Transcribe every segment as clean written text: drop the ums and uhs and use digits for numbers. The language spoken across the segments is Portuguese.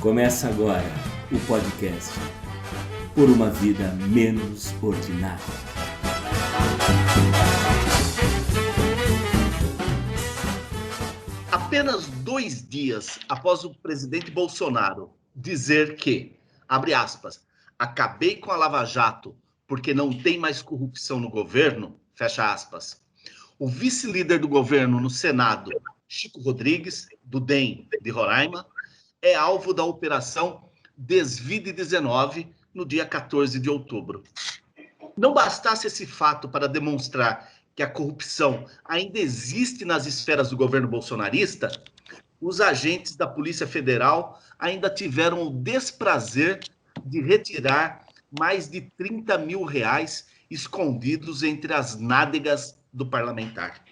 Começa agora o podcast Por uma Vida Menos Ordinária. Apenas 2 dias após o presidente Bolsonaro dizer que, abre aspas, acabei com a Lava Jato porque não tem mais corrupção no governo, fecha aspas, o vice-líder do governo no Senado, Chico Rodrigues, do DEM de Roraima, é alvo da operação Desvide-19 no dia 14 de outubro. Não bastasse esse fato para demonstrar que a corrupção ainda existe nas esferas do governo bolsonarista, os agentes da Polícia Federal ainda tiveram o desprazer de retirar mais de R$30 mil escondidos entre as nádegas do parlamentar.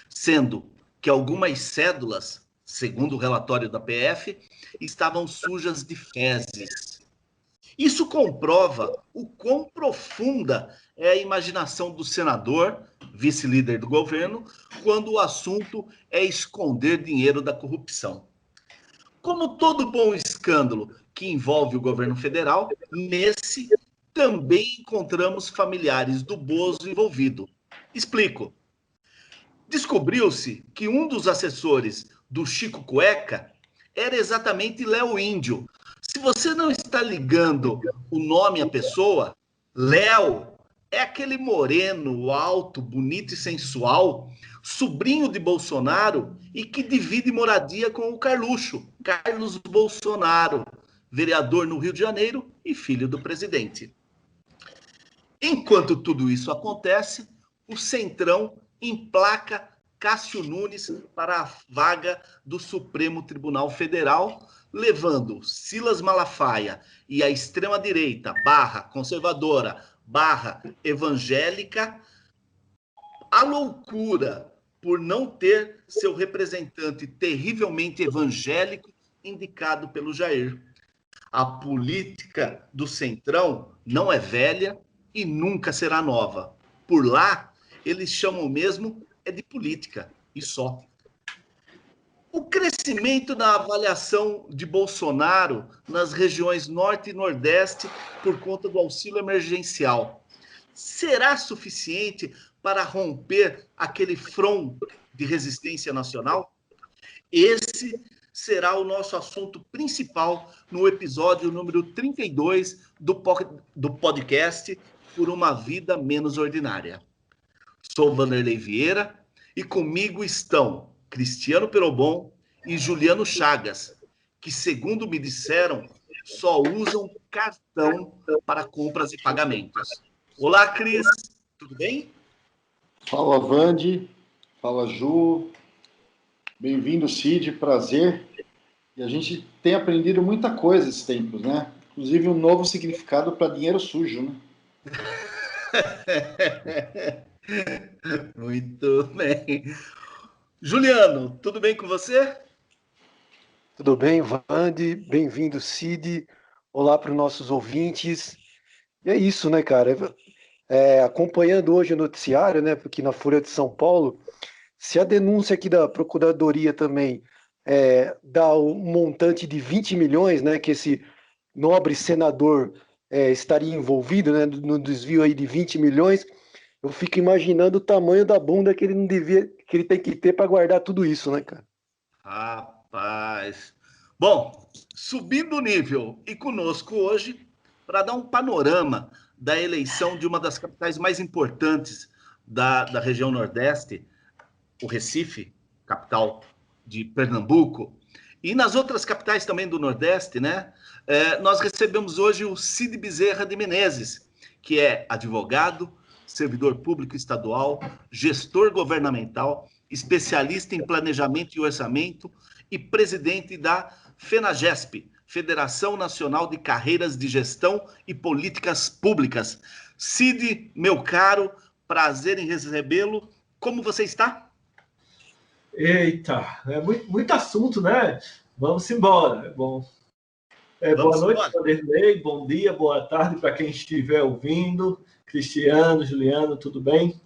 Sendo que algumas cédulas, segundo o relatório da PF, estavam sujas de fezes. Isso comprova o quão profunda é a imaginação do senador, vice-líder do governo, quando o assunto é esconder dinheiro da corrupção. Como todo bom escândalo que envolve o governo federal, nesse também encontramos familiares do Bozo envolvido. Explico. Descobriu-se que um dos assessores do Chico Cueca era exatamente Léo Índio. Se você não está ligando o nome à pessoa, Léo é aquele moreno, alto, bonito e sensual, sobrinho de Bolsonaro e que divide moradia com o Carluxo, Carlos Bolsonaro, vereador no Rio de Janeiro e filho do presidente. Enquanto tudo isso acontece, o Centrão emplaca Cássio Nunes para a vaga do Supremo Tribunal Federal, levando Silas Malafaia e a extrema-direita, conservadora, evangélica, à loucura por não ter seu representante terrivelmente evangélico indicado pelo Jair. A política do Centrão não é velha e nunca será nova. Por lá, eles chamam mesmo de política, e só. O crescimento da avaliação de Bolsonaro nas regiões Norte e Nordeste por conta do auxílio emergencial será suficiente para romper aquele front de resistência nacional? Esse será o nosso assunto principal no episódio número 32 do podcast Por uma Vida Menos Ordinária. Sou Vanderlei Vieira e comigo estão Cristiano Perobon e Juliano Chagas, que, segundo me disseram, só usam cartão para compras e pagamentos. Olá, Cris, tudo bem? Fala, Vandi. Fala, Ju. Bem-vindo, Cid, prazer. E a gente tem aprendido muita coisa esses tempos, né? Inclusive um novo significado para dinheiro sujo, né? Muito bem. Juliano, tudo bem com você? Tudo bem, Vandi? Bem-vindo, Cid. Olá para os nossos ouvintes. E é isso, né, cara? Acompanhando hoje o noticiário, né, porque na Folha de São Paulo, se a denúncia aqui da Procuradoria também dá um montante de 20 milhões, né, que esse nobre senador estaria envolvido, né, no desvio aí de 20 milhões, eu fico imaginando o tamanho da bunda que ele tem que ter para guardar tudo isso, né, cara? Rapaz. Bom, subindo o nível e conosco hoje para dar um panorama da eleição de uma das capitais mais importantes da região Nordeste, o Recife, capital de Pernambuco, e nas outras capitais também do Nordeste, né? Nós recebemos hoje o Cid Bezerra de Menezes, que é advogado, servidor público estadual, gestor governamental, especialista em planejamento e orçamento e presidente da FENAGESP, Federação Nacional de Carreiras de Gestão e Políticas Públicas. Cid, meu caro, prazer em recebê-lo. Como você está? Eita, muito assunto, né? Vamos embora. Boa noite, Vanderlei. Bom dia, boa tarde para quem estiver ouvindo. Cristiano, Juliano, tudo bem?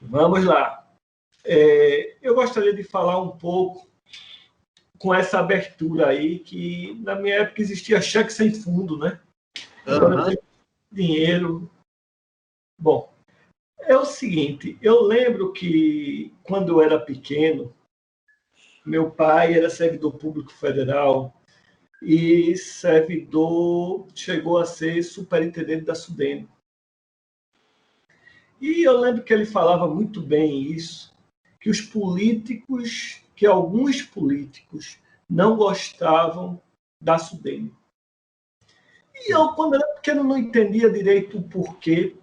Vamos lá. Eu gostaria de falar um pouco com essa abertura aí, que na minha época existia cheque sem fundo, né? Agora tem dinheiro. Bom, é o seguinte, eu lembro que quando eu era pequeno, meu pai era servidor público federal e chegou a ser superintendente da SUDENE. E eu lembro que ele falava muito bem isso, que alguns políticos não gostavam da SUDENE. E eu, quando era pequeno, não entendia direito o porquê.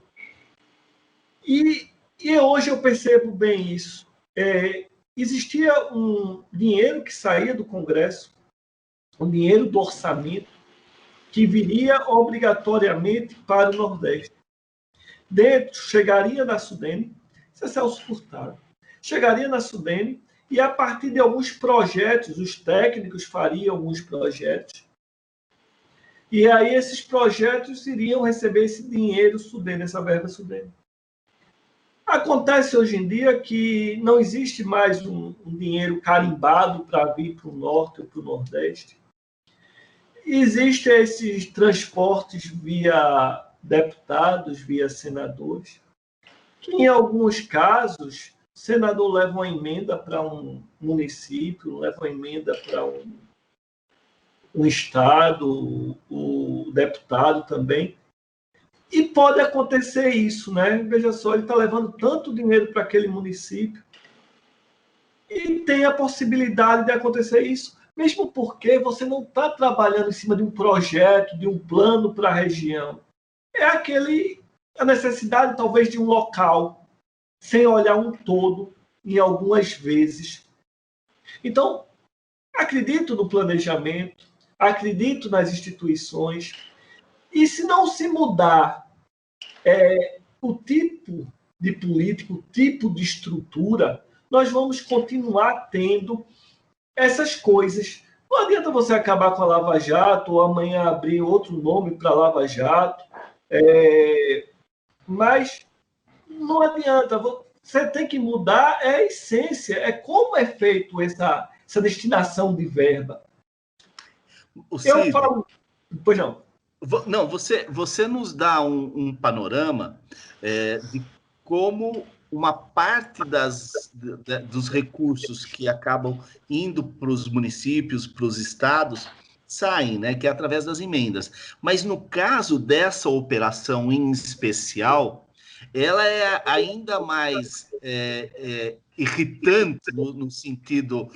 E hoje eu percebo bem isso. Existia um dinheiro que saía do Congresso, um dinheiro do orçamento, que viria obrigatoriamente para o Nordeste. Dentro, chegaria na SUDENE, isso é Celso Furtado, chegaria na SUDENE e, a partir de alguns projetos, os técnicos fariam alguns projetos, e aí esses projetos iriam receber esse dinheiro SUDENE, essa verba SUDENE. Acontece hoje em dia que não existe mais um dinheiro carimbado para vir para o Norte ou para o Nordeste. Existem esses transportes via deputados, via senadores, que em alguns casos o senador leva uma emenda para um município, leva uma emenda para um estado, o deputado também. E pode acontecer isso, né? Veja só, ele está levando tanto dinheiro para aquele município e tem a possibilidade de acontecer isso, mesmo porque você não está trabalhando em cima de um projeto, de um plano para a região. É a necessidade, talvez, de um local, sem olhar um todo, em algumas vezes. Então, acredito no planejamento, acredito nas instituições, e se não se mudar o tipo de político, o tipo de estrutura, nós vamos continuar tendo essas coisas. Não adianta você acabar com a Lava Jato ou amanhã abrir outro nome para a Lava Jato, mas não adianta. Você tem que mudar a essência, como é feito essa destinação de verba. Eu falo... Pois não. Não, você nos dá um panorama de como uma parte dos recursos que acabam indo para os municípios, para os estados, saem, né, que é através das emendas. Mas no caso dessa operação em especial, ela é ainda mais irritante no sentido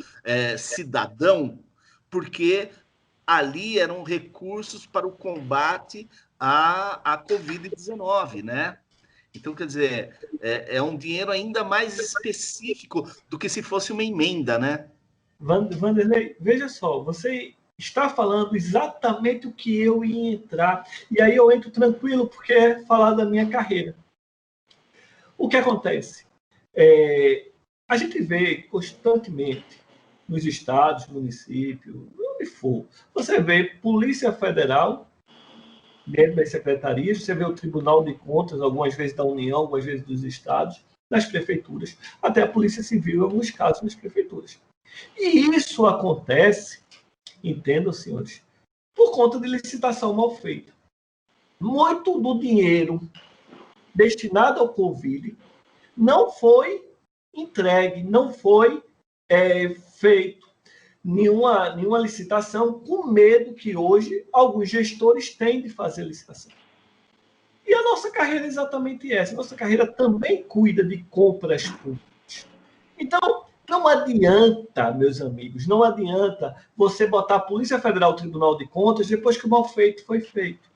cidadão, porque ali eram recursos para o combate à Covid-19, né? Então, quer dizer, é um dinheiro ainda mais específico do que se fosse uma emenda, né? Vanderlei, veja só, você está falando exatamente o que eu ia entrar, e aí eu entro tranquilo, porque é falar da minha carreira. O que acontece? A gente vê constantemente nos estados, municípios, onde for, você vê Polícia Federal dentro das secretarias, você vê o Tribunal de Contas, algumas vezes da União, algumas vezes dos estados, nas prefeituras, até a Polícia Civil, em alguns casos, nas prefeituras. E isso acontece, entendam, senhores, por conta de licitação mal feita. Muito do dinheiro destinado ao Covid não foi entregue, não foi feito nenhuma licitação, com medo que hoje alguns gestores têm de fazer licitação. E a nossa carreira é exatamente essa. A nossa carreira também cuida de compras públicas. Então, não adianta, meus amigos, não adianta você botar a Polícia Federal, o Tribunal de Contas, depois que o mal feito foi feito.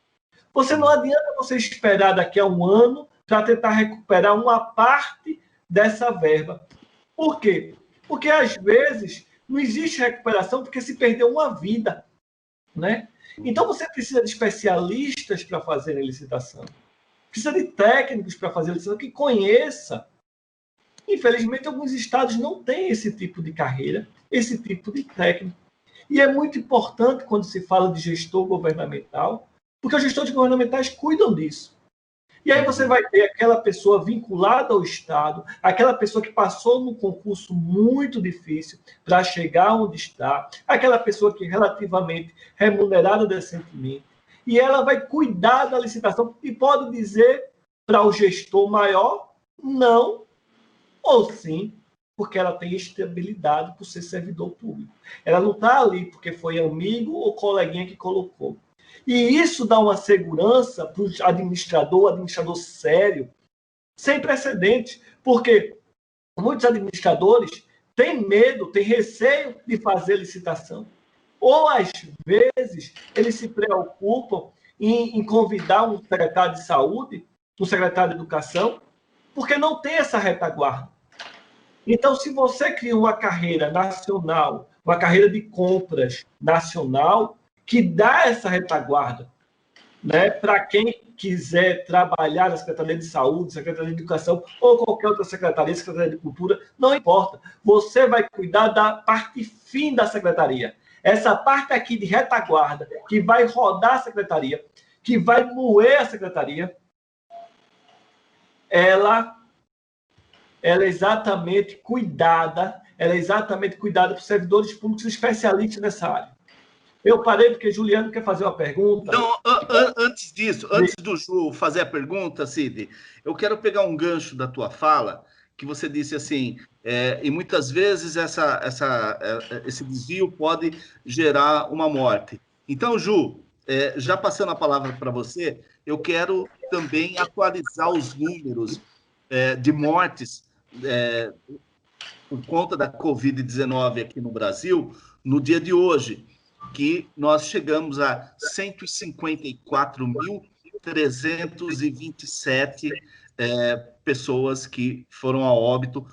Não adianta você esperar daqui a um ano para tentar recuperar uma parte dessa verba. Por quê? Porque, às vezes, não existe recuperação porque se perdeu uma vida, né? Então, você precisa de especialistas para fazer a licitação. Precisa de técnicos para fazer a licitação que conheça. Infelizmente, alguns estados não têm esse tipo de carreira, esse tipo de técnico. E é muito importante quando se fala de gestor governamental, porque os gestores governamentais cuidam disso. E aí você vai ter aquela pessoa vinculada ao Estado, aquela pessoa que passou num concurso muito difícil para chegar onde está, aquela pessoa que é relativamente remunerada decentemente, e ela vai cuidar da licitação e pode dizer para o gestor maior não ou sim, porque ela tem estabilidade por ser servidor público. Ela não está ali porque foi amigo ou coleguinha que colocou. E isso dá uma segurança para o administrador sério, sem precedente, porque muitos administradores têm medo, têm receio de fazer licitação. Ou, às vezes, eles se preocupam em convidar um secretário de saúde, um secretário de educação, porque não tem essa retaguarda. Então, se você cria uma carreira nacional, uma carreira de compras nacional, que dá essa retaguarda, né, para quem quiser trabalhar na Secretaria de Saúde, Secretaria de Educação ou qualquer outra secretaria, Secretaria de Cultura, não importa. Você vai cuidar da parte fim da secretaria. Essa parte aqui de retaguarda, que vai rodar a secretaria, que vai moer a secretaria, ela é exatamente cuidada, por servidores públicos especialistas nessa área. Eu parei porque Juliano quer fazer uma pergunta. Não, antes disso, antes do Ju fazer a pergunta, Cid, eu quero pegar um gancho da tua fala, que você disse assim, e muitas vezes esse desvio pode gerar uma morte. Então, Ju, já passando a palavra para você, eu quero também atualizar os números de mortes por conta da Covid-19 aqui no Brasil, no dia de hoje, que nós chegamos a 154.327 pessoas que foram a óbito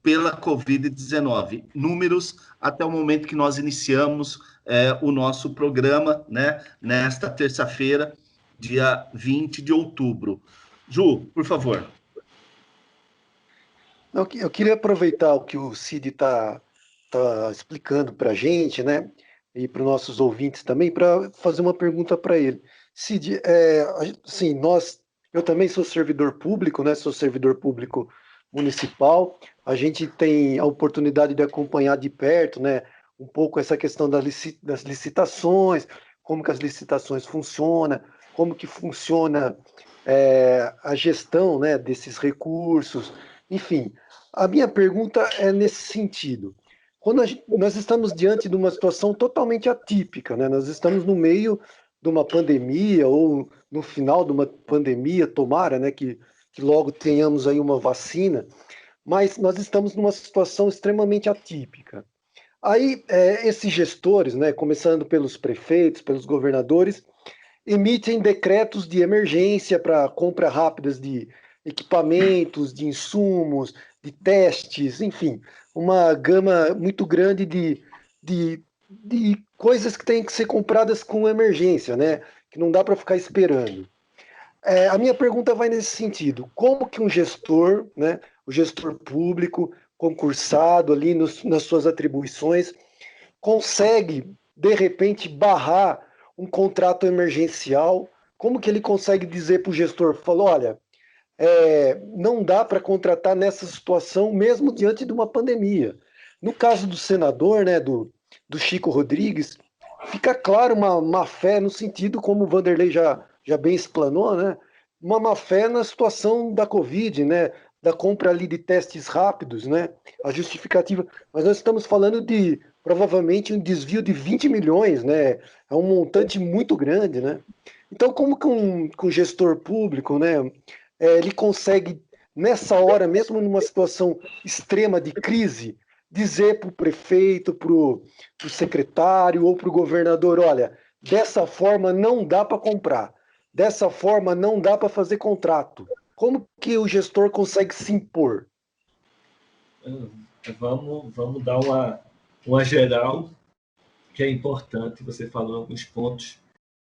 pela Covid-19. Números até o momento que nós iniciamos o nosso programa, né, nesta terça-feira, dia 20 de outubro. Ju, por favor. Eu queria aproveitar o que o Cid está explicando para a gente, né, e para os nossos ouvintes também, para fazer uma pergunta para ele. Cid, assim, eu também sou servidor público, né, sou servidor público municipal, a gente tem a oportunidade de acompanhar de perto, né, um pouco essa questão das licitações, como que as licitações funcionam, como que funciona a gestão, né, desses recursos, enfim. A minha pergunta é nesse sentido. Quando nós estamos diante de uma situação totalmente atípica, né? Nós estamos no meio de uma pandemia ou no final de uma pandemia, tomara, né, que logo tenhamos aí uma vacina, mas nós estamos numa situação extremamente atípica. Aí, esses gestores, né, começando pelos prefeitos, pelos governadores, emitem decretos de emergência para compra rápidas de equipamentos, de insumos, de testes, enfim, uma gama muito grande de coisas que têm que ser compradas com emergência, né? Que não dá para ficar esperando. A minha pergunta vai nesse sentido: como que um gestor, né, o gestor público, concursado ali nas suas atribuições, consegue, de repente, barrar um contrato emergencial? Como que ele consegue dizer para o gestor, falou, olha, não dá para contratar nessa situação, mesmo diante de uma pandemia. No caso do senador, né, do Chico Rodrigues, fica claro uma má fé no sentido, como o Vanderlei já bem explanou, né, uma má fé na situação da Covid, né, da compra ali de testes rápidos, né, a justificativa. Mas nós estamos falando de, provavelmente, um desvio de 20 milhões, né, é um montante muito grande, né. Então, como que um gestor público, né, ele consegue, nessa hora, mesmo numa situação extrema de crise, dizer para o prefeito, para o secretário ou para o governador, olha, dessa forma não dá para comprar, dessa forma não dá para fazer contrato. Como que o gestor consegue se impor? Vamos dar uma geral, que é importante. Você falou alguns pontos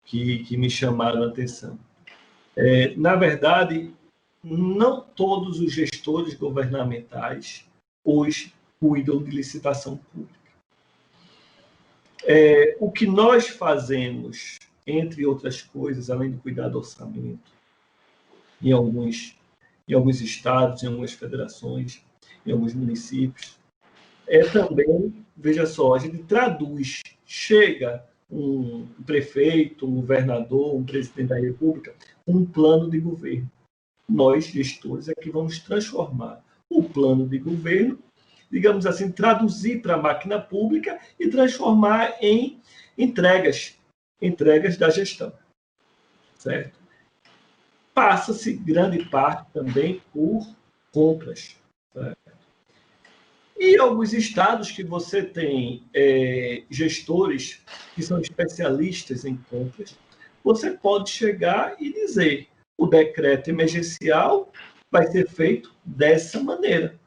que me chamaram a atenção. Na verdade, não todos os gestores governamentais hoje cuidam de licitação pública. O que nós fazemos, entre outras coisas, além de cuidar do orçamento, em alguns estados, em algumas federações, em alguns municípios. Também, veja só, a gente traduz, chega um prefeito, um governador, um presidente da República, um plano de governo. Nós, gestores, é que vamos transformar o plano de governo, digamos assim, traduzir para a máquina pública e transformar em entregas da gestão, certo? Passa-se grande parte também por compras, certo? E alguns estados que você tem gestores que são especialistas em compras, você pode chegar e dizer: o decreto emergencial vai ser feito dessa maneira.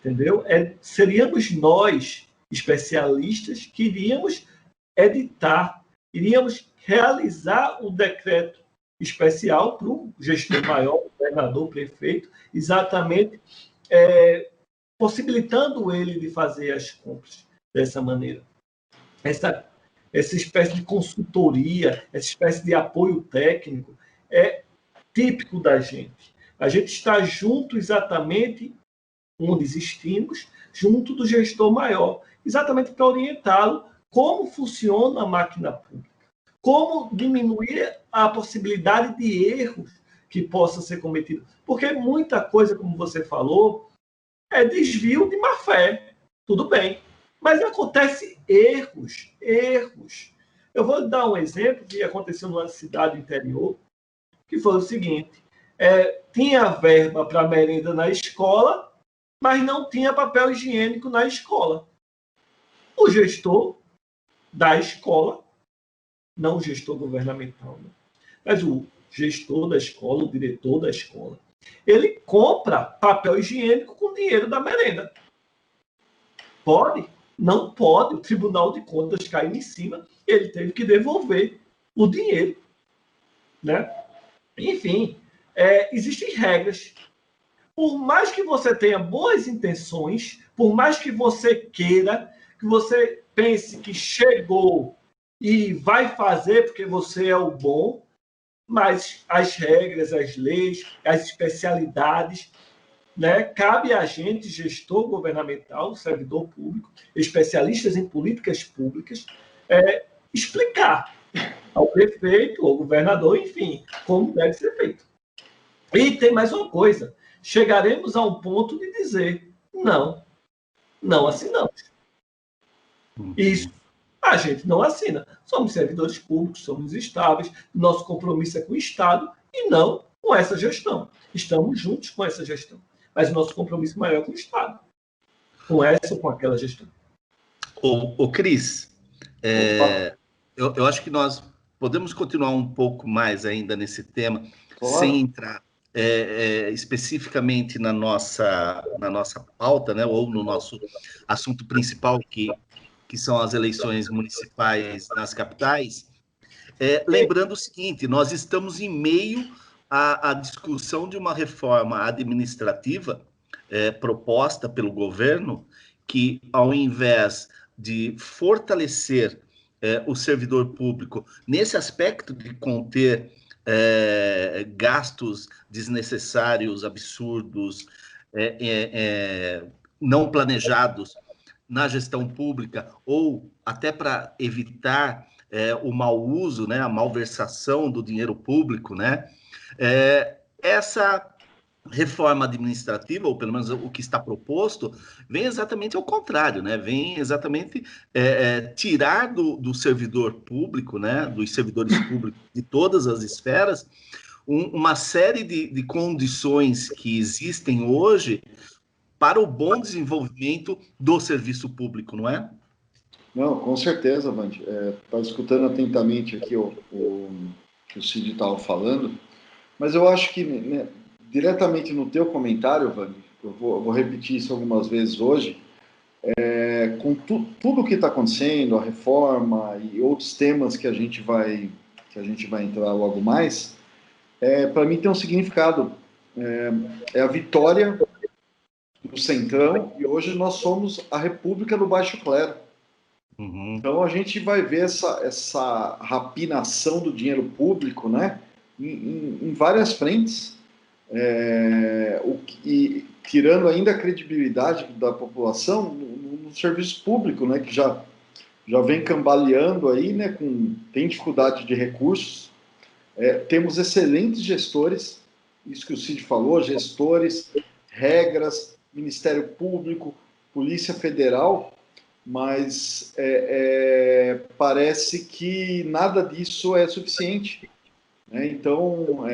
Entendeu? Seríamos nós, especialistas, que iríamos editar, iríamos realizar o decreto especial para o gestor maior, governador, prefeito, exatamente possibilitando ele de fazer as compras dessa maneira. Essa espécie de consultoria, essa espécie de apoio técnico é típico da gente. A gente está junto exatamente onde existimos, junto do gestor maior, exatamente para orientá-lo como funciona a máquina pública, como diminuir a possibilidade de erros que possa ser cometido. Porque muita coisa, como você falou, é desvio de má-fé, tudo bem. Mas acontece erros. Eu vou dar um exemplo que aconteceu numa cidade interior, que foi o seguinte: tinha verba para merenda na escola, mas não tinha papel higiênico na escola. O gestor da escola, não o gestor governamental, né? Mas o gestor da escola, o diretor da escola, ele compra papel higiênico com dinheiro da merenda. Pode? Não pode. O Tribunal de Contas caiu em cima, ele teve que devolver o dinheiro, né? Enfim, existem regras. Por mais que você tenha boas intenções, por mais que você queira, que você pense que chegou e vai fazer porque você é o bom, mas as regras, as leis, as especialidades, né, cabe a gente, gestor governamental, servidor público, especialistas em políticas públicas, explicar ao prefeito, ao governador, enfim, como deve ser feito. E tem mais uma coisa: chegaremos a um ponto de dizer: não assinamos. Isso a gente não assina. Somos servidores públicos, somos estáveis, nosso compromisso é com o Estado e não com essa gestão. Estamos juntos com essa gestão, mas o nosso compromisso maior é com o Estado, com essa ou com aquela gestão. Cris, eu acho que nós podemos continuar um pouco mais ainda nesse tema, claro, sem entrar especificamente na nossa pauta, né, ou no nosso assunto principal, que são as eleições municipais nas capitais. Lembrando o seguinte: nós estamos em meio à discussão de uma reforma administrativa proposta pelo governo, que, ao invés de fortalecer o servidor público nesse aspecto de conter gastos desnecessários, absurdos, não planejados na gestão pública, ou até para evitar o mau uso, né, a malversação do dinheiro público, né? Essa reforma administrativa, ou pelo menos o que está proposto, vem exatamente ao contrário, né? Vem exatamente tirar do servidor público, né, dos servidores públicos de todas as esferas, uma série de condições que existem hoje para o bom desenvolvimento do serviço público, não é? Não, com certeza, Vande. Estava escutando atentamente aqui o que o Cid estava falando, mas eu acho que, né, diretamente no teu comentário, Vande, eu vou repetir isso algumas vezes hoje, com tudo o que está acontecendo, a reforma e outros temas que a gente vai entrar logo mais, para mim tem um significado. É a vitória do Centrão, e hoje nós somos a República do Baixo Clero. Então a gente vai ver essa rapinação do dinheiro público, né, em várias frentes, e tirando ainda a credibilidade da população no serviço público, né, que já vem cambaleando aí, né, tem dificuldade de recursos. Temos excelentes gestores, isso que o Cid falou, gestores, regras, Ministério Público, Polícia Federal, mas parece que nada disso é suficiente. Então,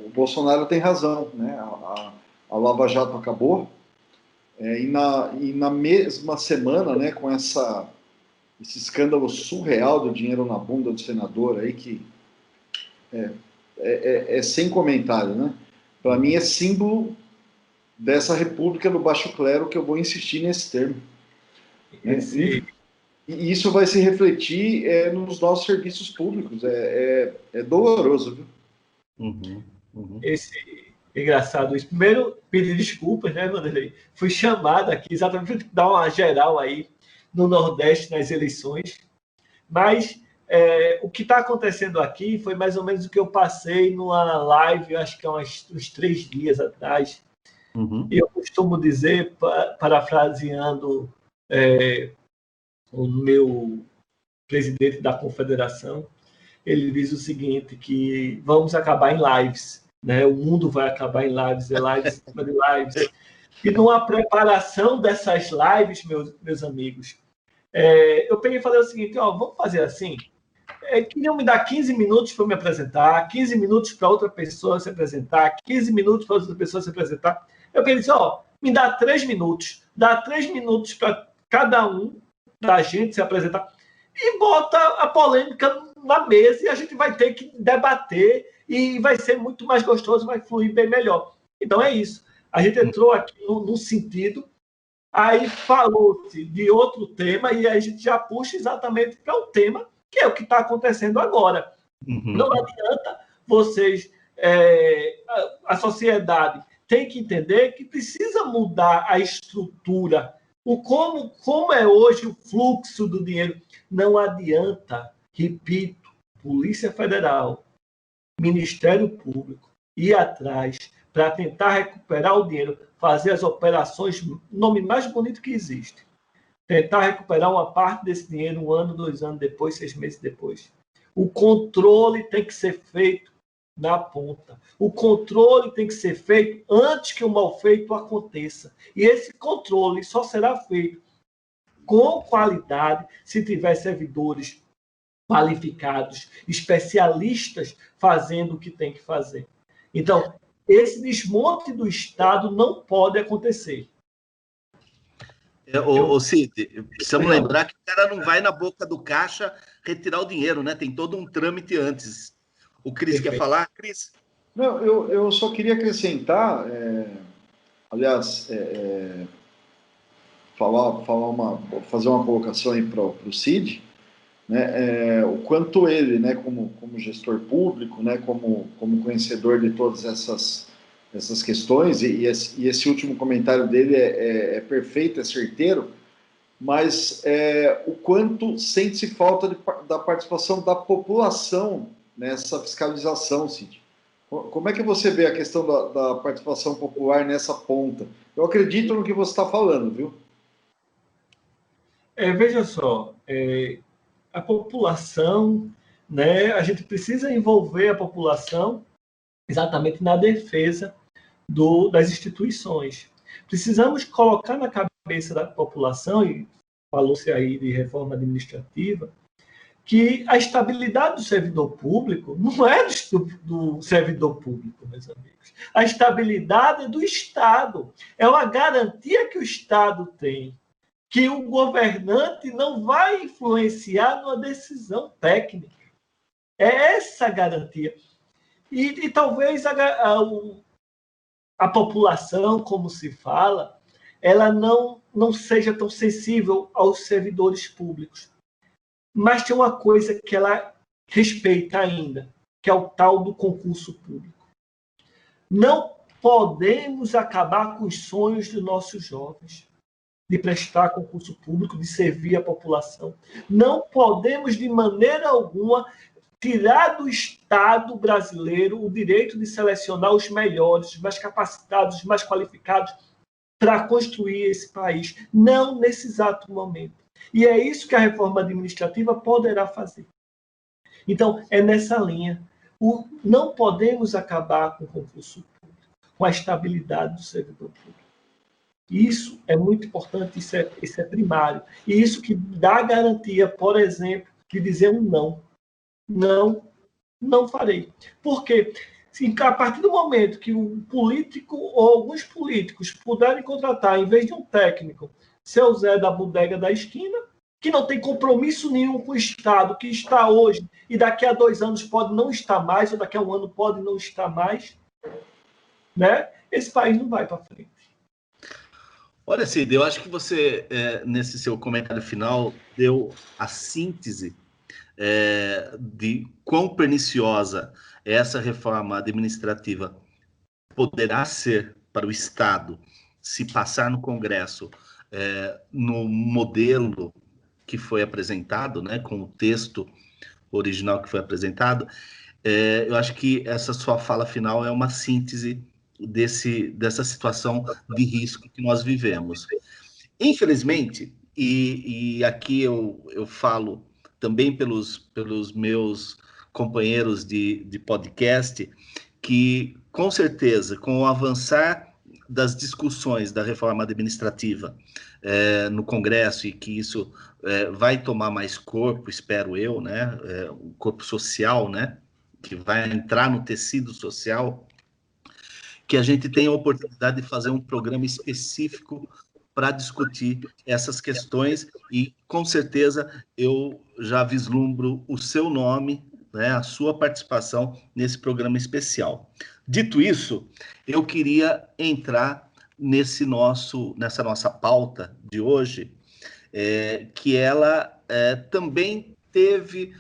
o Bolsonaro tem razão, né? A Lava Jato acabou, e na mesma semana, né, com esse escândalo surreal do dinheiro na bunda do senador, aí, que é sem comentário, né? Para mim é símbolo dessa república do baixo clero, que eu vou insistir nesse termo. E isso vai se refletir nos nossos serviços públicos. É doloroso, viu? Esse engraçado isso. Primeiro, pedir desculpas, né, Vanderlei? Fui chamado aqui exatamente para dar uma geral aí no Nordeste nas eleições. Mas o que está acontecendo aqui foi mais ou menos o que eu passei numa live, acho que há uns 3 dias atrás. E eu costumo dizer, parafraseando o meu presidente da confederação, ele diz o seguinte, que vamos acabar em lives, né? O mundo vai acabar em lives, lives em cima de lives. E numa preparação dessas lives, meus amigos, eu peguei e falei o seguinte, vamos fazer assim, queriam me dar 15 minutos para me apresentar, 15 minutos para outra pessoa se apresentar, 15 minutos para outra pessoa se apresentar. Eu pensei, me dá 3 minutos, dá 3 minutos para cada um da gente se apresentar e bota a polêmica na mesa e a gente vai ter que debater e vai ser muito mais gostoso, vai fluir bem melhor. Então é isso. A gente entrou aqui num sentido, aí falou-se de outro tema e aí a gente já puxa exatamente para o tema, que é o que está acontecendo agora. Não adianta vocês... a sociedade tem que entender que precisa mudar a estrutura, como é hoje o fluxo do dinheiro. Não adianta, repito, Polícia Federal, Ministério Público, ir atrás para tentar recuperar o dinheiro, fazer as operações, nome mais bonito que existe, tentar recuperar uma parte desse dinheiro 1 ano, 2 anos depois, 6 meses depois. O controle tem que ser feito na ponta. O controle tem que ser feito antes que o mal feito aconteça. E esse controle só será feito com qualidade se tiver servidores qualificados, especialistas fazendo o que tem que fazer. Então, esse desmonte do Estado não pode acontecer. Cid, precisamos lembrar que o cara não vai na boca do caixa retirar o dinheiro, né? Tem todo um trâmite antes. O Cris quer falar? Cris? Não, eu só queria acrescentar, aliás, fazer uma colocação aí para o Cid, né, o quanto ele, né, como gestor público, né, como conhecedor de todas essas questões, e esse último comentário dele é perfeito, é certeiro, mas o quanto sente-se falta da participação da população nessa fiscalização, Cid. Como é que você vê a questão da participação popular nessa ponta? Eu acredito no que você está falando, viu? Veja só, a população, né, a gente precisa envolver a população exatamente na defesa das instituições. Precisamos colocar na cabeça da população, e falou-se aí de reforma administrativa, que a estabilidade do servidor público não é do servidor público, meus amigos. A estabilidade é do Estado. É uma garantia que o Estado tem, que o governante não vai influenciar numa decisão técnica. É essa a garantia. E talvez a população, como se fala, ela não seja tão sensível aos servidores públicos. Mas tem uma coisa que ela respeita ainda, que é o tal do concurso público. Não podemos acabar com os sonhos dos nossos jovens de prestar concurso público, de servir a população. Não podemos, de maneira alguma, tirar do Estado brasileiro o direito de selecionar os melhores, os mais capacitados, os mais qualificados para construir esse país. Não nesse exato momento. E é isso que a reforma administrativa poderá fazer. Então, é nessa linha. Não podemos acabar com o concurso público, com a estabilidade do servidor público. Isso é muito importante, isso é primário. E isso que dá garantia, por exemplo, de dizer um não. Não farei. Por quê? A partir do momento que um político ou alguns políticos puderem contratar, em vez de um técnico, seu Zé da bodega da esquina, que não tem compromisso nenhum com o Estado, que está hoje e daqui a 2 anos pode não estar mais, ou daqui a 1 ano pode não estar mais, né? Esse país não vai para frente. Olha, Cid, eu acho que você, nesse seu comentário final, deu a síntese de quão perniciosa essa reforma administrativa poderá ser para o Estado se passar no Congresso no modelo que foi apresentado, né, com o texto original que foi apresentado. Eu acho que essa sua fala final é uma síntese dessa situação de risco que nós vivemos. Infelizmente, e aqui eu falo também pelos meus companheiros de podcast, que com certeza, com o avançar das discussões da reforma administrativa no Congresso, e que isso vai tomar mais corpo, espero eu, né, um corpo social, né, que vai entrar no tecido social, que a gente tenha a oportunidade de fazer um programa específico para discutir essas questões, e com certeza eu já vislumbro o seu nome, né, a sua participação nesse programa especial. Dito isso, eu queria entrar nessa nossa pauta de hoje, que ela também teve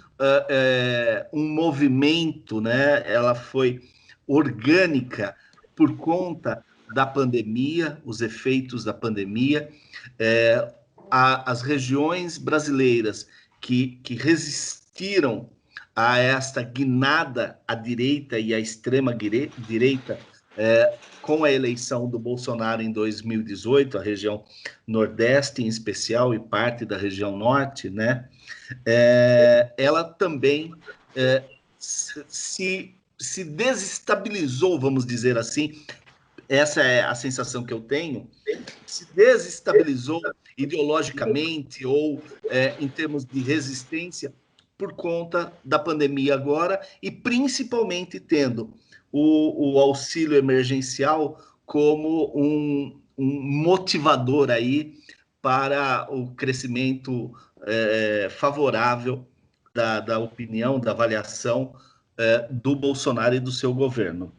um movimento, né, ela foi orgânica por conta da pandemia, os efeitos da pandemia. As regiões brasileiras que resistiram a esta guinada à direita e à extrema-direita, com a eleição do Bolsonaro em 2018, a região Nordeste em especial e parte da região Norte, né, ela também se desestabilizou, vamos dizer assim, essa é a sensação que eu tenho, se desestabilizou ideologicamente ou em termos de resistência por conta da pandemia agora, e principalmente tendo o auxílio emergencial como um motivador aí para o crescimento favorável da opinião, da avaliação do Bolsonaro e do seu governo.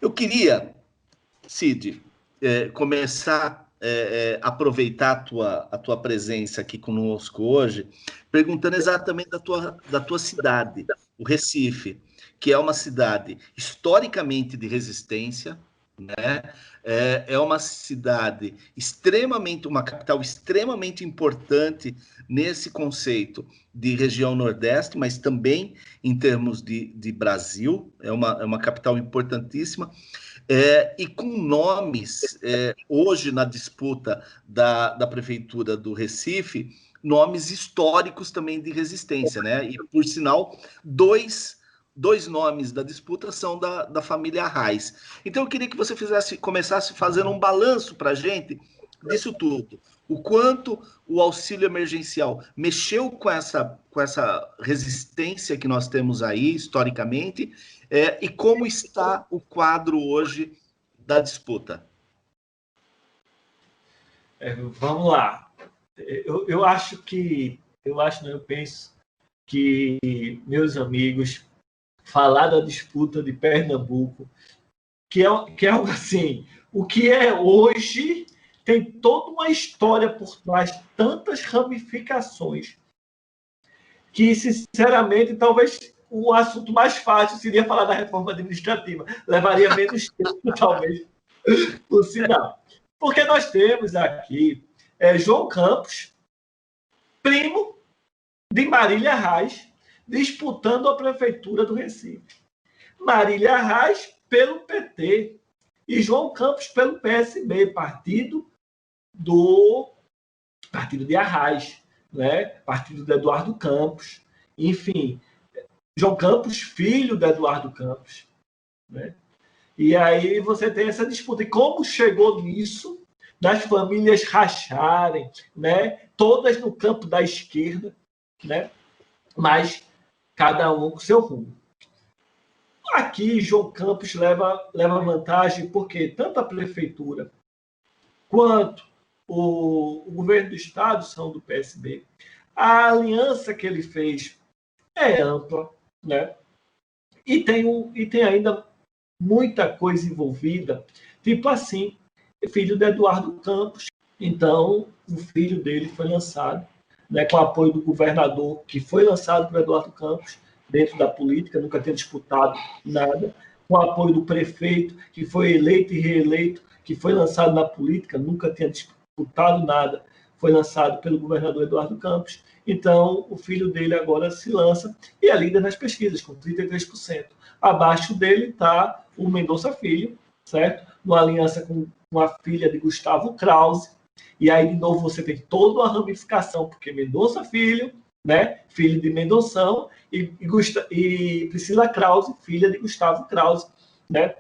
Eu queria, Cid, começar a aproveitar a tua presença aqui conosco hoje, perguntando exatamente da tua cidade, o Recife, que é uma cidade historicamente de resistência, né? É uma cidade uma capital extremamente importante nesse conceito de região Nordeste, mas também em termos de Brasil, é uma capital importantíssima. E com nomes, hoje na disputa da Prefeitura do Recife, nomes históricos também de resistência, né? E, por sinal, dois nomes da disputa são da família Arraes. Então, eu queria que você começasse fazendo um balanço para a gente disso tudo. O quanto o auxílio emergencial mexeu com essa resistência que nós temos aí, historicamente, e como está o quadro hoje da disputa. Vamos lá. Eu penso que, meus amigos, falar da disputa de Pernambuco, que é algo assim, o que é hoje tem toda uma história por trás, tantas ramificações, que, sinceramente, talvez o assunto mais fácil seria falar da reforma administrativa. Levaria menos tempo, talvez, por sinal. Porque nós temos aqui João Campos, primo de Marília Reis, disputando a prefeitura do Recife. Marília Reis pelo PT e João Campos pelo PSB, partido de Arraes, né? Partido de Eduardo Campos. Enfim, João Campos, filho de Eduardo Campos, né? E aí você tem essa disputa. E como chegou nisso, das famílias racharem, né? Todas no campo da esquerda, né? Mas cada um com seu rumo. Aqui, João Campos leva vantagem porque tanto a prefeitura quanto o governo do estado são do PSB. A aliança que ele fez é ampla, né? E tem ainda muita coisa envolvida, tipo assim, filho de Eduardo Campos. Então, o filho dele foi lançado, né, com o apoio do governador, que foi lançado por Eduardo Campos, dentro da política, nunca tinha disputado nada, com o apoio do prefeito, que foi eleito e reeleito, que foi lançado na política, nunca tinha disputado nada, foi lançado pelo governador Eduardo Campos. Então, o filho dele agora se lança e é líder nas pesquisas, com 33%. Abaixo dele está o Mendonça Filho, certo? Numa aliança com a filha de Gustavo Krause. E aí, de novo, você tem toda uma ramificação, porque Mendonça Filho, né? Filho de Mendonção, e Priscila Krause, filha de Gustavo Krause, né?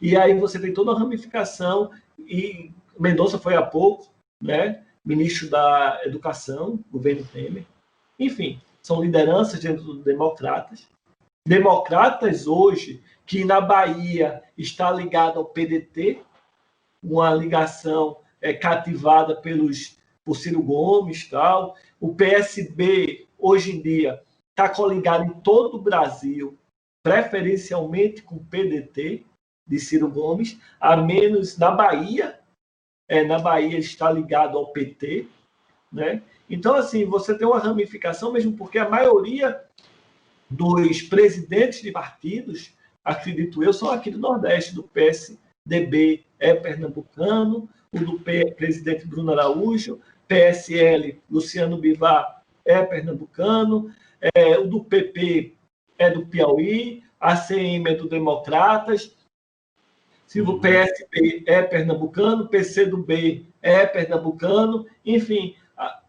E aí você tem toda uma ramificação, e Mendonça foi há pouco, né? Ministro da Educação, governo Temer. Enfim, são lideranças dentro dos democratas. Democratas hoje, que na Bahia está ligado ao PDT, uma ligação cativada por Ciro Gomes, tal. O PSB, hoje em dia, está coligado em todo o Brasil, preferencialmente com o PDT, de Ciro Gomes, a menos na Bahia. Na Bahia está ligado ao PT, né? Então, assim, você tem uma ramificação, mesmo porque a maioria dos presidentes de partidos, acredito eu, são aqui do Nordeste, do PSDB é pernambucano, o do presidente Bruno Araújo, PSL, Luciano Bivar é pernambucano, o do PP é do Piauí, a ACM é do Democratas, se o PSB é pernambucano, o PCdoB é pernambucano, enfim,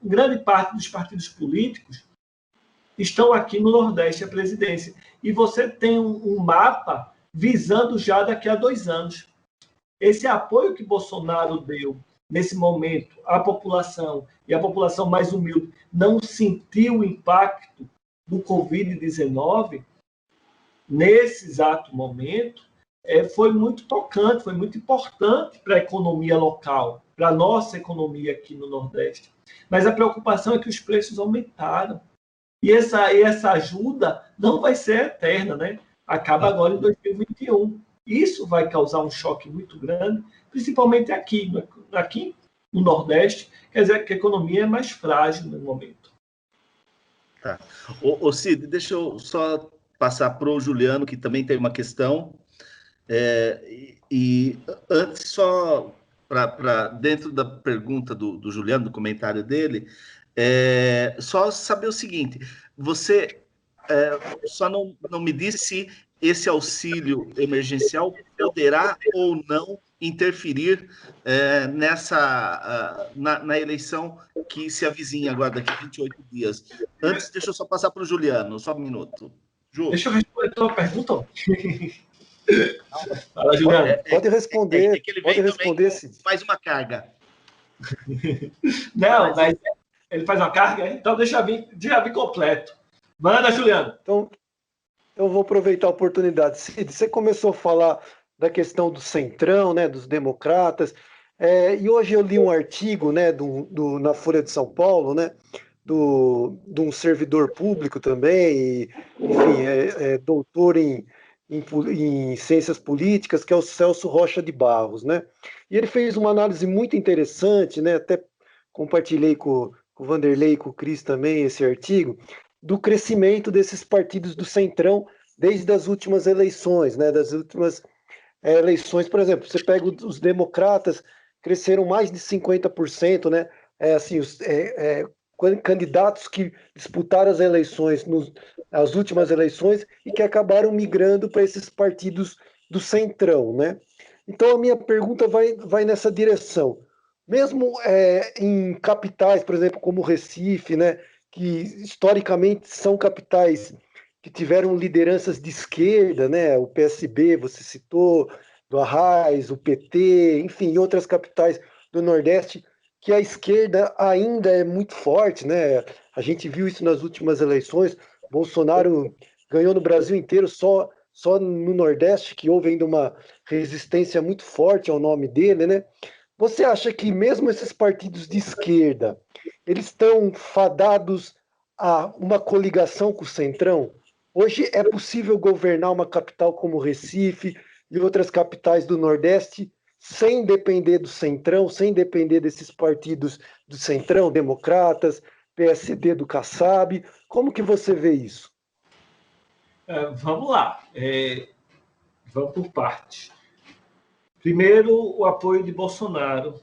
grande parte dos partidos políticos estão aqui no Nordeste, a presidência. E você tem um mapa visando já daqui a 2 anos. Esse apoio que Bolsonaro deu nesse momento à população, e a população mais humilde não sentiu o impacto do Covid-19, nesse exato momento, foi muito tocante, foi muito importante para a economia local, para a nossa economia aqui no Nordeste. Mas a preocupação é que os preços aumentaram. E essa ajuda não vai ser eterna, né? Acaba agora em 2021. Isso vai causar um choque muito grande, principalmente aqui no Nordeste, quer dizer que a economia é mais frágil no momento. Tá. Ô Cid, deixa eu só passar para o Juliano, que também tem uma questão. E antes, só para dentro da pergunta do Juliano, do comentário dele, só saber o seguinte: você só não me disse se esse auxílio emergencial poderá ou não interferir na eleição que se avizinha agora daqui a 28 dias. Antes, deixa eu só passar para o Juliano, só um minuto. Ju. Deixa eu responder a tua pergunta. Fala, Juliano. Pode responder. Que ele pode responder, faz uma carga. Não, mas ele faz uma carga, então deixa vir completo. Manda, Juliano. Então, eu vou aproveitar a oportunidade. Cid, você começou a falar da questão do Centrão, né, dos democratas, e hoje eu li um artigo, né, na Folha de São Paulo, né, de um servidor público também, e, enfim, doutor em ciências políticas, que é o Celso Rocha de Barros, né? E ele fez uma análise muito interessante, né? Até compartilhei com o Vanderlei e com o Cris também esse artigo, do crescimento desses partidos do Centrão desde as últimas eleições, né? Das últimas eleições, por exemplo, você pega os democratas, cresceram mais de 50%, né? candidatos que disputaram as eleições, as últimas eleições, e que acabaram migrando para esses partidos do centrão, né? Então a minha pergunta vai nessa direção. Mesmo em capitais, por exemplo, como Recife, né, que historicamente são capitais que tiveram lideranças de esquerda, né, o PSB, você citou, do Arraiz, o PT, enfim, e outras capitais do Nordeste, que a esquerda ainda é muito forte, né? A gente viu isso nas últimas eleições. Bolsonaro ganhou no Brasil inteiro, só no Nordeste que houve ainda uma resistência muito forte ao nome dele, né? Você acha que mesmo esses partidos de esquerda, eles estão fadados a uma coligação com o Centrão? Hoje é possível governar uma capital como Recife e outras capitais do Nordeste sem depender do Centrão, sem depender desses partidos do Centrão, Democratas, PSD do Kassab. Como que você vê isso? Vamos lá. Vamos por partes. Primeiro, o apoio de Bolsonaro.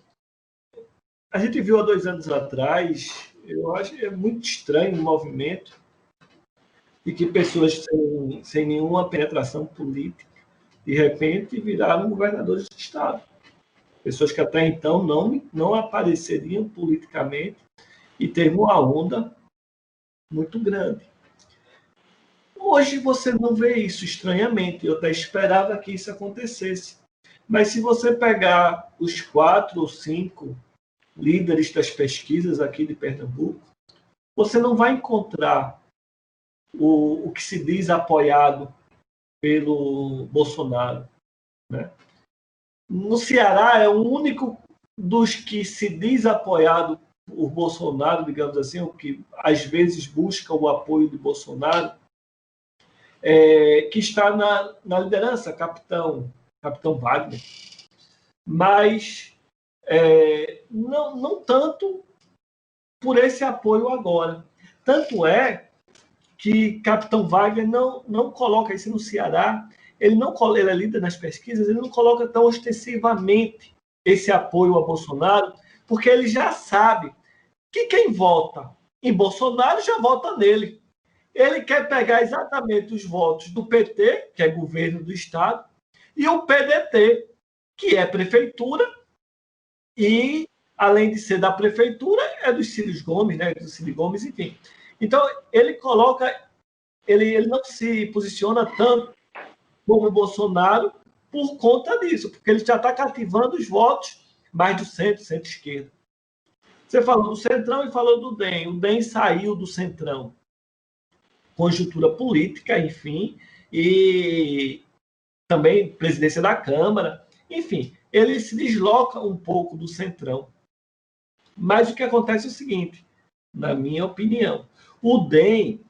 A gente viu há 2 anos atrás, eu acho que é muito estranho o movimento de que pessoas sem nenhuma penetração política, de repente, viraram governadores de Estado. Pessoas que até então não apareceriam politicamente e teve uma onda muito grande. Hoje você não vê isso, estranhamente. Eu até esperava que isso acontecesse. Mas se você pegar os 4 ou 5 líderes das pesquisas aqui de Pernambuco, você não vai encontrar o que se diz apoiado pelo Bolsonaro, né? No Ceará, é o único dos que se diz apoiado por Bolsonaro, digamos assim, o que às vezes busca o apoio de Bolsonaro, que está na liderança, capitão Wagner. Mas não tanto por esse apoio agora. Tanto é que capitão Wagner não coloca isso no Ceará, ele é líder nas pesquisas, ele não coloca tão ostensivamente esse apoio a Bolsonaro, porque ele já sabe que quem vota em Bolsonaro já vota nele. Ele quer pegar exatamente os votos do PT, que é governo do Estado, e o PDT, que é prefeitura, e, além de ser da prefeitura, é dos Círio Gomes, né? Do Ciro Gomes, enfim. Então, ele não se posiciona tanto como o Bolsonaro por conta disso, porque ele já está cativando os votos mais do centro-esquerda. Você falou do Centrão e falou do DEM. O DEM saiu do Centrão. Conjuntura política, enfim, e também presidência da Câmara, enfim, ele se desloca um pouco do Centrão. Mas o que acontece é o seguinte, na minha opinião, o DEM,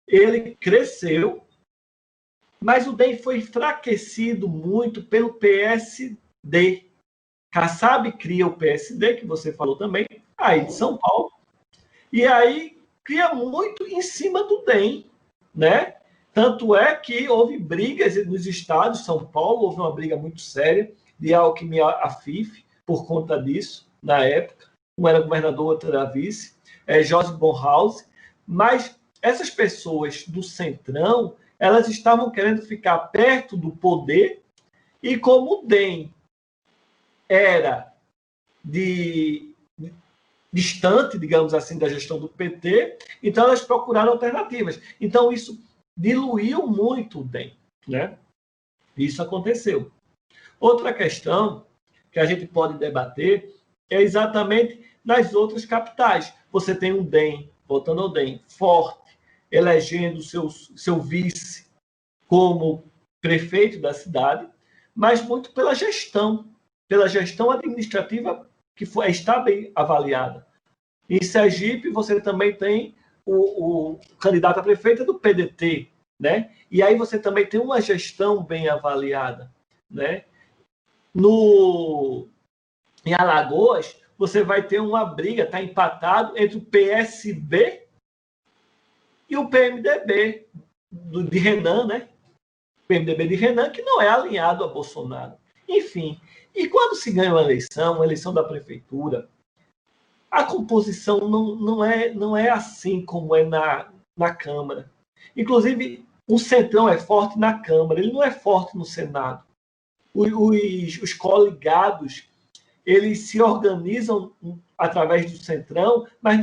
ele cresceu, mas o DEM foi enfraquecido muito pelo PSD. Kassab cria o PSD, que você falou também, aí de São Paulo, e aí cria muito em cima do DEM, né? Tanto é que houve brigas nos estados, São Paulo, houve uma briga muito séria de Alckmin e Afif por conta disso, na época. Um era governador, outro era vice, Jorge Bonhoeffer, mas essas pessoas do Centrão, elas estavam querendo ficar perto do poder, e como o DEM era distante, digamos assim, da gestão do PT, então elas procuraram alternativas. Então isso diluiu muito o DEM, né? Isso aconteceu. Outra questão que a gente pode debater é exatamente nas outras capitais. Você tem um DEM, voltando ao DEM, forte, elegendo seu vice como prefeito da cidade, mas muito pela gestão administrativa que está bem avaliada. Em Sergipe, você também tem o candidato a prefeito do PDT, né? E aí você também tem uma gestão bem avaliada, né? Em Alagoas, você vai ter uma briga, está empatado entre o PSB e o PMDB de Renan, né? O PMDB de Renan, que não é alinhado a Bolsonaro. Enfim, e quando se ganha uma eleição da prefeitura, A composição não é assim como é na Câmara. Inclusive, o Centrão é forte na Câmara, ele não é forte no Senado. Os coligados, eles se organizam através do Centrão, mas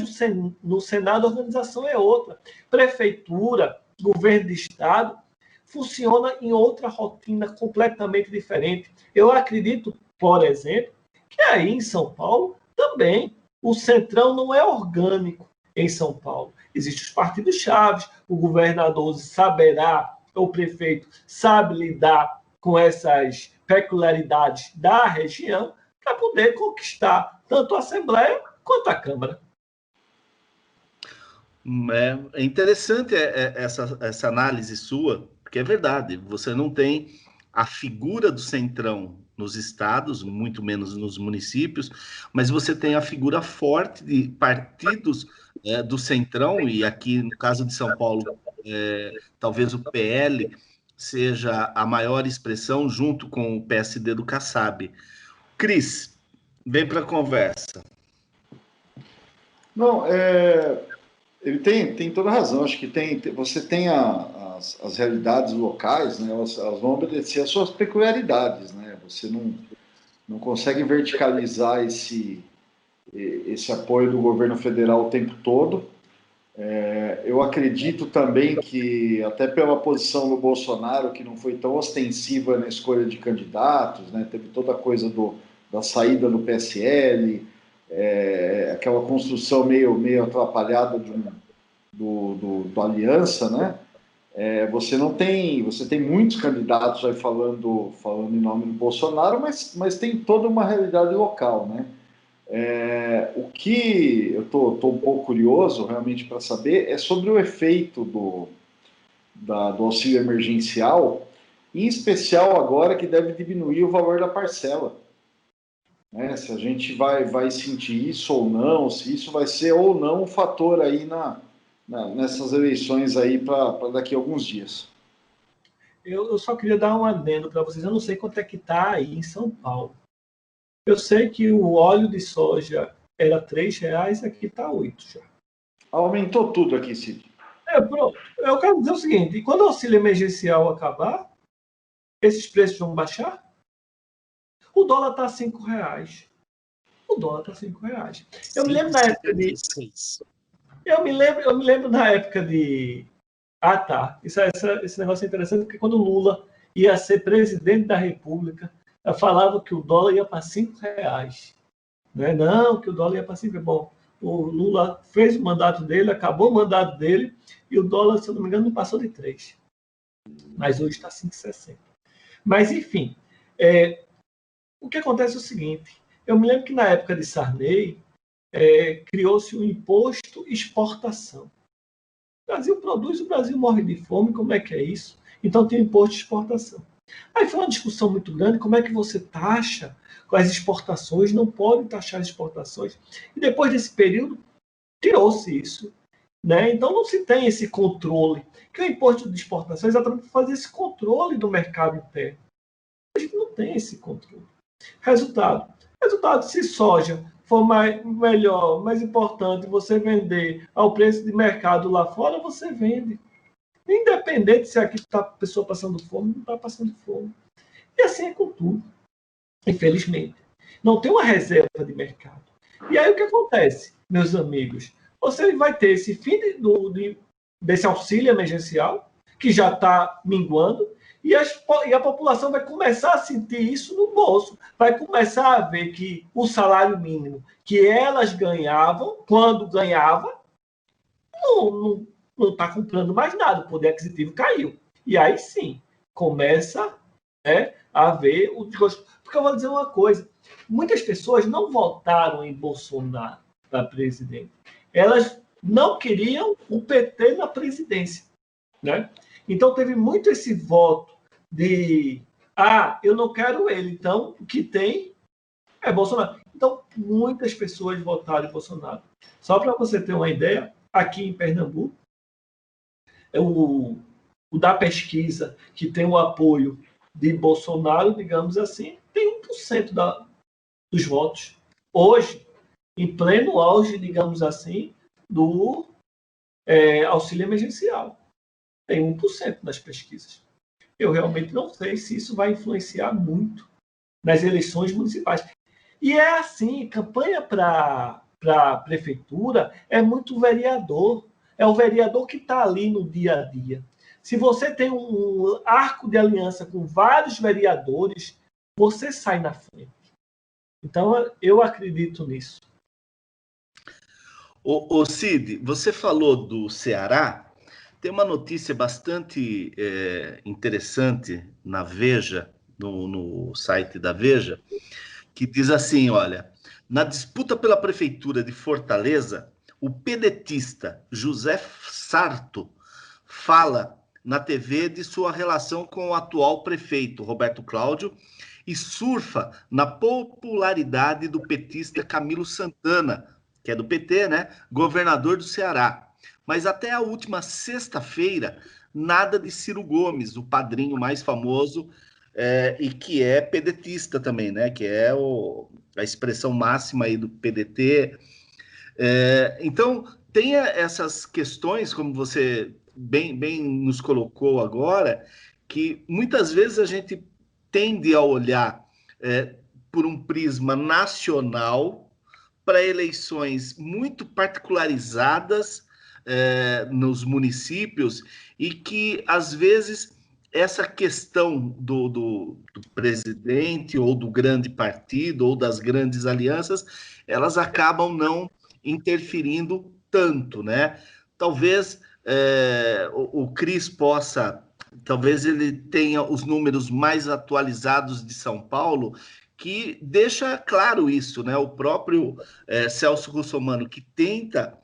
no Senado a organização é outra. Prefeitura, governo de Estado, funciona em outra rotina completamente diferente. Eu acredito, por exemplo, que aí em São Paulo também o Centrão não é orgânico em São Paulo. Existem os partidos-chave, o governador saberá, o prefeito sabe lidar com essas peculiaridades da região para poder conquistar tanto a Assembleia quanto a Câmara. É interessante essa análise sua, porque é verdade, você não tem a figura do Centrão nos estados, muito menos nos municípios, mas você tem a figura forte de partidos do Centrão, e aqui no caso de São Paulo, talvez o PL seja a maior expressão, junto com o PSD do Kassab. Cris, vem para a conversa. Não, ele tem toda a razão. Acho que você tem as realidades locais, né? Elas vão obedecer às suas peculiaridades, né? Você não consegue verticalizar esse apoio do governo federal o tempo todo. Eu acredito também que, até pela posição do Bolsonaro, que não foi tão ostensiva na escolha de candidatos, né? Teve toda a coisa da saída do PSL, aquela construção meio atrapalhada do Aliança, né? Você tem muitos candidatos aí falando em nome do Bolsonaro, mas tem toda uma realidade local, né? O que eu tô um pouco curioso realmente para saber é sobre o efeito do auxílio emergencial, em especial agora que deve diminuir o valor da parcela. Né? Se a gente vai sentir isso ou não, se isso vai ser ou não um fator aí nessas eleições aí para daqui a alguns dias. Eu só queria dar um adendo para vocês. Eu não sei quanto é que está aí em São Paulo. Eu sei que o óleo de soja era R$3, aqui está 8 já. Aumentou tudo aqui, Cid. Pronto. Eu quero dizer o seguinte, quando o auxílio emergencial acabar, esses preços vão baixar? O dólar está R$5. O dólar está R$5. Eu me lembro na época de... Eu me lembro na época de... Ah, tá. Esse negócio é interessante, porque quando o Lula ia ser presidente da República, falava que o dólar ia para R$5. Não, que o dólar ia para R$5. Bom, o Lula fez o mandato dele, acabou o mandato dele, e o dólar, se eu não me engano, não passou de 3. Mas hoje está 5,60. Mas, enfim, o que acontece é o seguinte. Eu me lembro que na época de Sarney, criou-se um imposto exportação. O Brasil produz, o Brasil morre de fome, como é que é isso? Então tem imposto de exportação. Aí foi uma discussão muito grande, como é que você taxa com as exportações, não pode taxar as exportações. E depois desse período, tirou-se isso. Né? Então não se tem esse controle, que o imposto de exportação é exatamente para fazer esse controle do mercado interno. A gente não tem esse controle. Resultado, se soja for melhor, mais importante você vender ao preço de mercado lá fora, você vende. Independente se aqui está a pessoa passando fome, não está passando fome. E assim é com tudo. Infelizmente. Não tem uma reserva de mercado. E aí o que acontece, meus amigos? Você vai ter esse fim desse auxílio emergencial, que já está minguando, e a população vai começar a sentir isso no bolso. Vai começar a ver que o salário mínimo que elas ganhavam, quando ganhava, não está comprando mais nada, o poder aquisitivo caiu. E aí sim, começa a ver o desgosto. Porque eu vou dizer uma coisa, muitas pessoas não votaram em Bolsonaro para presidente. Elas não queriam o PT na presidência. Né? Então teve muito esse voto de eu não quero ele, então o que tem é Bolsonaro. Então muitas pessoas votaram em Bolsonaro. Só para você ter uma ideia, aqui em Pernambuco, o da pesquisa que tem o apoio de Bolsonaro, digamos assim, tem 1% dos votos. Hoje, em pleno auge, digamos assim, do auxílio emergencial. Tem 1% das pesquisas. Eu realmente não sei se isso vai influenciar muito nas eleições municipais. E é assim, campanha para a prefeitura é muito vereador. É o vereador que está ali no dia a dia. Se você tem um arco de aliança com vários vereadores, você sai na frente. Então, eu acredito nisso. Ô Cid, você falou do Ceará. Tem uma notícia bastante interessante na Veja, no site da Veja, que diz assim, olha, na disputa pela prefeitura de Fortaleza, o pedetista José Sarto fala na TV de sua relação com o atual prefeito, Roberto Cláudio, e surfa na popularidade do petista Camilo Santana, que é do PT, né? Governador do Ceará. Mas até a última sexta-feira, nada de Ciro Gomes, o padrinho mais famoso, e que é pedetista também, né? Que é a expressão máxima aí do PDT. Então, tem essas questões, como você bem nos colocou agora, que muitas vezes a gente tende a olhar por um prisma nacional para eleições muito particularizadas nos municípios e que, às vezes, essa questão do presidente ou do grande partido ou das grandes alianças, elas acabam não interferindo tanto, né? Talvez o Cris possa, talvez ele tenha os números mais atualizados de São Paulo, que deixa claro isso, né? O próprio Celso Russomano, que tenta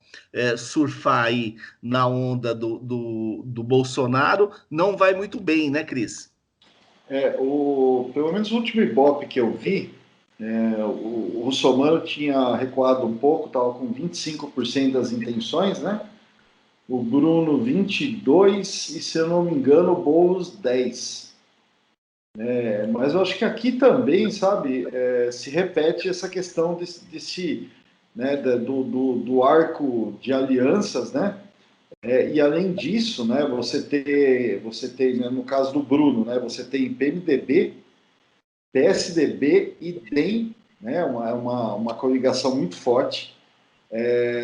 surfar aí na onda do Bolsonaro, não vai muito bem, né, Cris? Pelo menos o último Ibope que eu vi, o Russomano tinha recuado um pouco, estava com 25% das intenções, né? O Bruno 22% e, se eu não me engano, o Boulos 10%. Mas eu acho que aqui também, sabe, se repete essa questão desse né, do arco de alianças, né? E além disso, né, você tem né, no caso do Bruno, né, você tem PMDB, PSDB e DEM, né, uma coligação muito forte.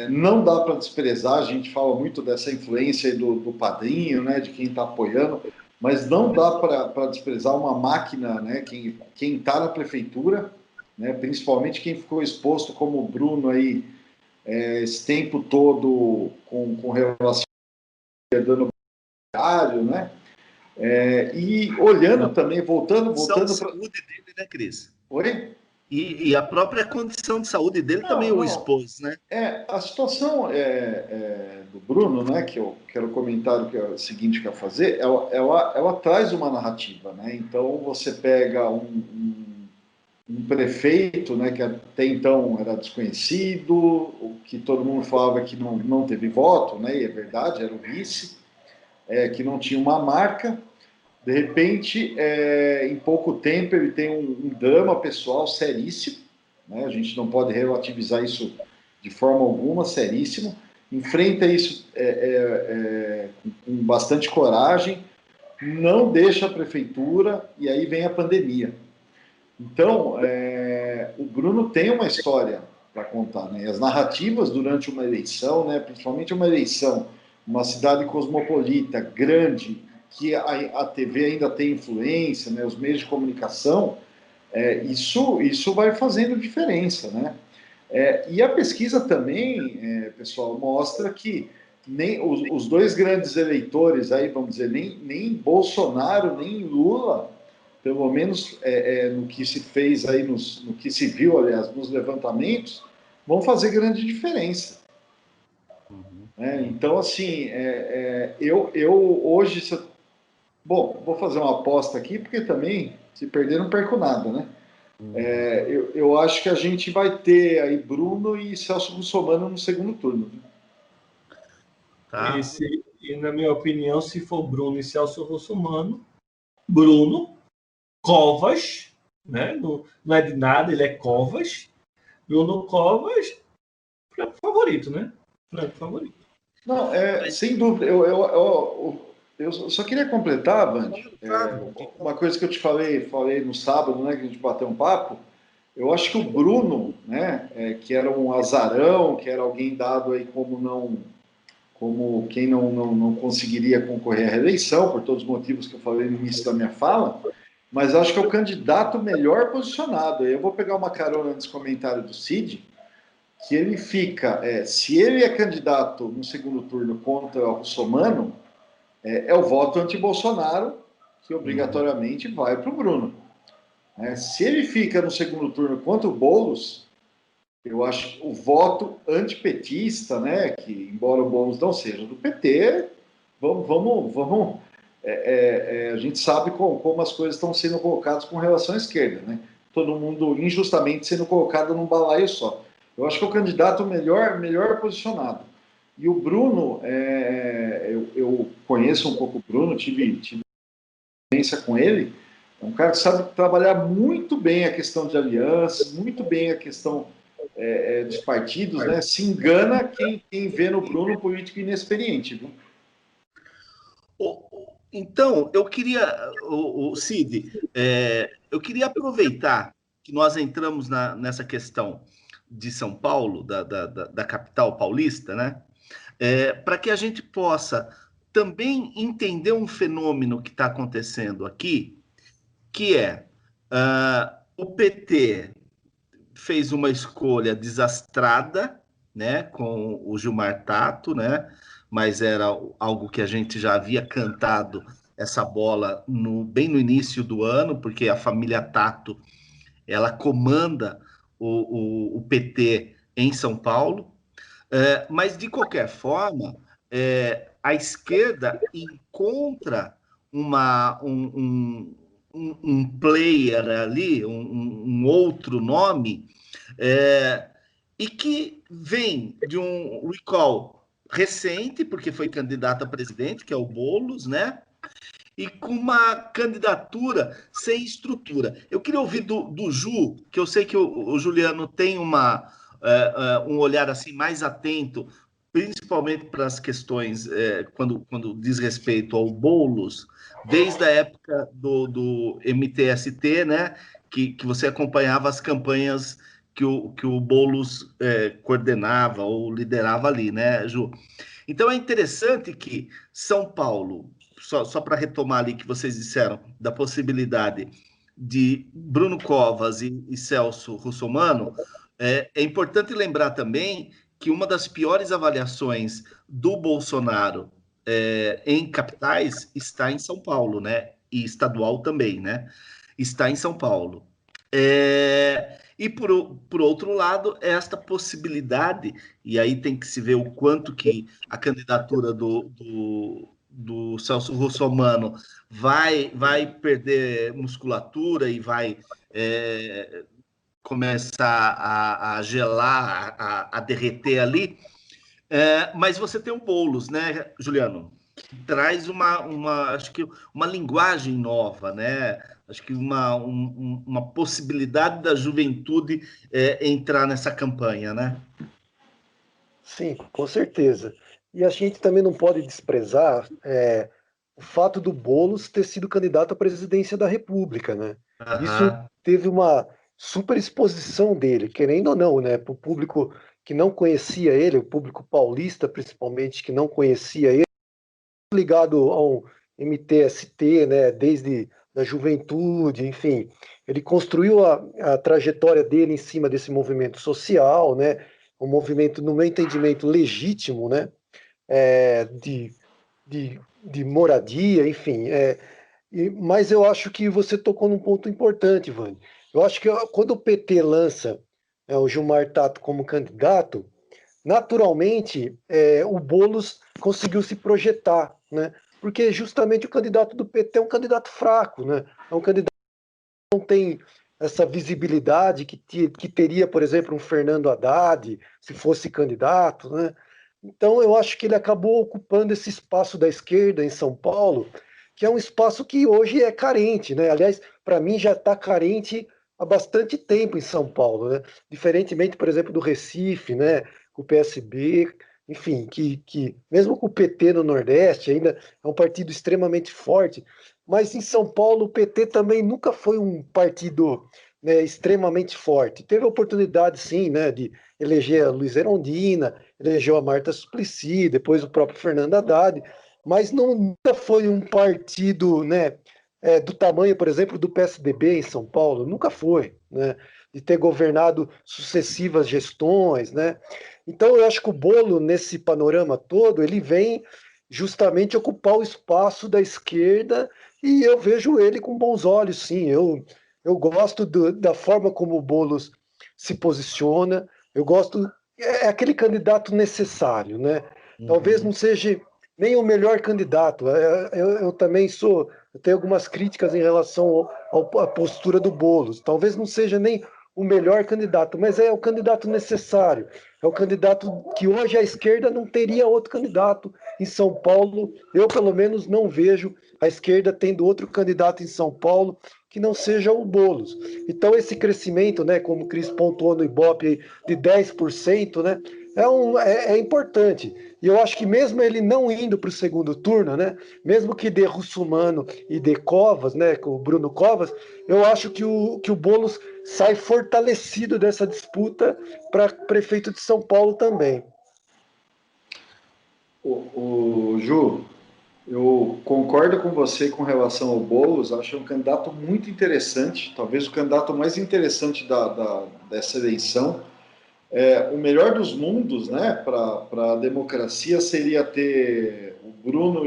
Não dá para desprezar, a gente fala muito dessa influência do padrinho, né, de quem está apoiando, mas não dá para desprezar uma máquina, né, quem está na prefeitura, né, principalmente quem ficou exposto como o Bruno aí, esse tempo todo com relação dando diário, né? E olhando também, voltando para a saúde dele, né, Cris? Oi? E a própria condição de saúde dele também o expôs, né? A situação do Bruno, né, que eu quero comentar, que é o seguinte que eu fazer, ela traz uma narrativa, né? Então você pega um prefeito, né, que até então era desconhecido, que todo mundo falava que não teve voto, né? E é verdade, era o vice, que não tinha uma marca. De repente, em pouco tempo, ele tem um drama pessoal seríssimo, né? A gente não pode relativizar isso de forma alguma, seríssimo. Enfrenta isso com bastante coragem, não deixa a prefeitura, e aí vem a pandemia. Então, o Bruno tem uma história para contar, né? As narrativas durante uma eleição, né? Principalmente uma eleição, uma cidade cosmopolita, grande, que a TV ainda tem influência, né, os meios de comunicação, isso vai fazendo diferença, né? E a pesquisa também, pessoal, mostra que nem os dois grandes eleitores, aí, vamos dizer, nem Bolsonaro, nem Lula, pelo menos no que se fez aí, no que se viu, aliás, nos levantamentos, vão fazer grande diferença. Então, assim, eu hoje... Bom, vou fazer uma aposta aqui, porque também, se perder, não perco nada, né? Eu acho que a gente vai ter aí Bruno e Celso Russomano no segundo turno. Tá. E, na minha opinião, se for Bruno e Celso Russomano, Bruno, Covas, né? Não é de nada, ele é Covas. Bruno Covas favorito, né? Franco favorito. Não, sem dúvida. Eu só queria completar, Vande, uma coisa que eu te falei no sábado, né, que a gente bateu um papo. Eu acho que o Bruno, né, que era um azarão, que era alguém dado aí como quem não conseguiria concorrer à reeleição, por todos os motivos que eu falei no início da minha fala, mas acho que é o candidato melhor posicionado. Eu vou pegar uma carona nesse comentário do Cid, que ele fica, se ele é candidato no segundo turno contra o Russomano, é o voto anti-Bolsonaro que obrigatoriamente vai para o Bruno. Se ele fica no segundo turno contra o Boulos, eu acho que o voto antipetista, né, que embora o Boulos não seja do PT, vamos a gente sabe como as coisas estão sendo colocadas com relação à esquerda, né? Todo mundo injustamente sendo colocado num balaio só. Eu acho que é o candidato melhor posicionado. E o Bruno, eu conheço um pouco o Bruno, tive experiência com ele. É um cara que sabe trabalhar muito bem a questão de alianças, muito bem a questão dos partidos, né? Se engana quem vê no Bruno um político inexperiente, viu? Então, eu queria, Cid, eu queria aproveitar que nós entramos nessa questão de São Paulo, da capital paulista, né? Para que a gente possa também entender um fenômeno que está acontecendo aqui, que o PT fez uma escolha desastrada, né, com o Gilmar Tato, né, mas era algo que a gente já havia cantado essa bola bem no início do ano, porque a família Tato ela comanda o PT em São Paulo, mas de qualquer forma a esquerda encontra um player ali, um outro nome, e que vem de um recall recente, porque foi candidato a presidente, que é o Boulos, né? E com uma candidatura sem estrutura. Eu queria ouvir do Ju, que eu sei que o Juliano tem um olhar assim mais atento, principalmente para as questões quando diz respeito ao Boulos, desde a época do MTST, né, que você acompanhava as campanhas que o Boulos coordenava ou liderava ali, né, Ju? Então é interessante que São Paulo, só para retomar ali que vocês disseram, da possibilidade de Bruno Covas e Celso Russomano, é importante lembrar também que uma das piores avaliações do Bolsonaro em capitais está em São Paulo, né? E estadual também, né? Está em São Paulo. E por outro lado, esta possibilidade, e aí tem que se ver o quanto que a candidatura do Celso Russomano vai perder musculatura e vai começar a gelar, a derreter ali. Mas você tem o Boulos, né, Juliano? Que traz acho que uma linguagem nova, né? Acho que uma possibilidade da juventude entrar nessa campanha, né? Sim, com certeza. E a gente também não pode desprezar o fato do Boulos ter sido candidato à presidência da República, né? Isso teve uma super exposição dele, querendo ou não, né? Para o público que não conhecia ele, o público paulista principalmente, que não conhecia ele, ligado ao MTST, né? Desde a juventude, enfim. Ele construiu a trajetória dele em cima desse movimento social, né? Um movimento, no meu entendimento, legítimo, né? De moradia, enfim. Mas eu acho que você tocou num ponto importante, Vani. Eu acho que quando o PT lança o Gilmar Tato como candidato, naturalmente o Boulos conseguiu se projetar, né? Porque justamente o candidato do PT é um candidato fraco, né? É um candidato que não tem essa visibilidade que teria, por exemplo, um Fernando Haddad, se fosse candidato, né? Então, eu acho que ele acabou ocupando esse espaço da esquerda em São Paulo, que é um espaço que hoje é carente, né? Aliás, para mim já está carente há bastante tempo em São Paulo, né? Diferentemente, por exemplo, do Recife, né? com o PSB, enfim, que mesmo com o PT no Nordeste, ainda é um partido extremamente forte, mas em São Paulo o PT também nunca foi um partido, né, extremamente forte. Teve a oportunidade, sim, né, de eleger a Luiz Erundina, elegeu a Marta Suplicy, depois o próprio Fernando Haddad, mas nunca foi um partido, né, do tamanho, por exemplo, do PSDB em São Paulo, nunca foi, né, de ter governado sucessivas gestões, né. Então eu acho que o Bolo, nesse panorama todo, ele vem justamente ocupar o espaço da esquerda e eu vejo ele com bons olhos, sim. Eu gosto da forma como o Boulos se posiciona, eu gosto. É aquele candidato necessário, né? Talvez não seja nem o melhor candidato. Eu também sou. Eu tenho algumas críticas em relação à postura do Boulos. Talvez não seja nem o melhor candidato, mas é o candidato necessário. É o candidato que hoje a esquerda não teria outro candidato em São Paulo. Eu, pelo menos, não vejo a esquerda tendo outro candidato em São Paulo que não seja o Boulos. Então, esse crescimento, né, como o Cris pontuou no Ibope, de 10%, né, é importante. E eu acho que mesmo ele não indo para o segundo turno, né, mesmo que dê Russumano e dê Covas, né, com o Bruno Covas, eu acho que o Boulos sai fortalecido dessa disputa para prefeito de São Paulo também. O Ju, eu concordo com você com relação ao Boulos, acho um candidato muito interessante, talvez o candidato mais interessante dessa eleição. O melhor dos mundos, né, para a democracia seria ter o Bruno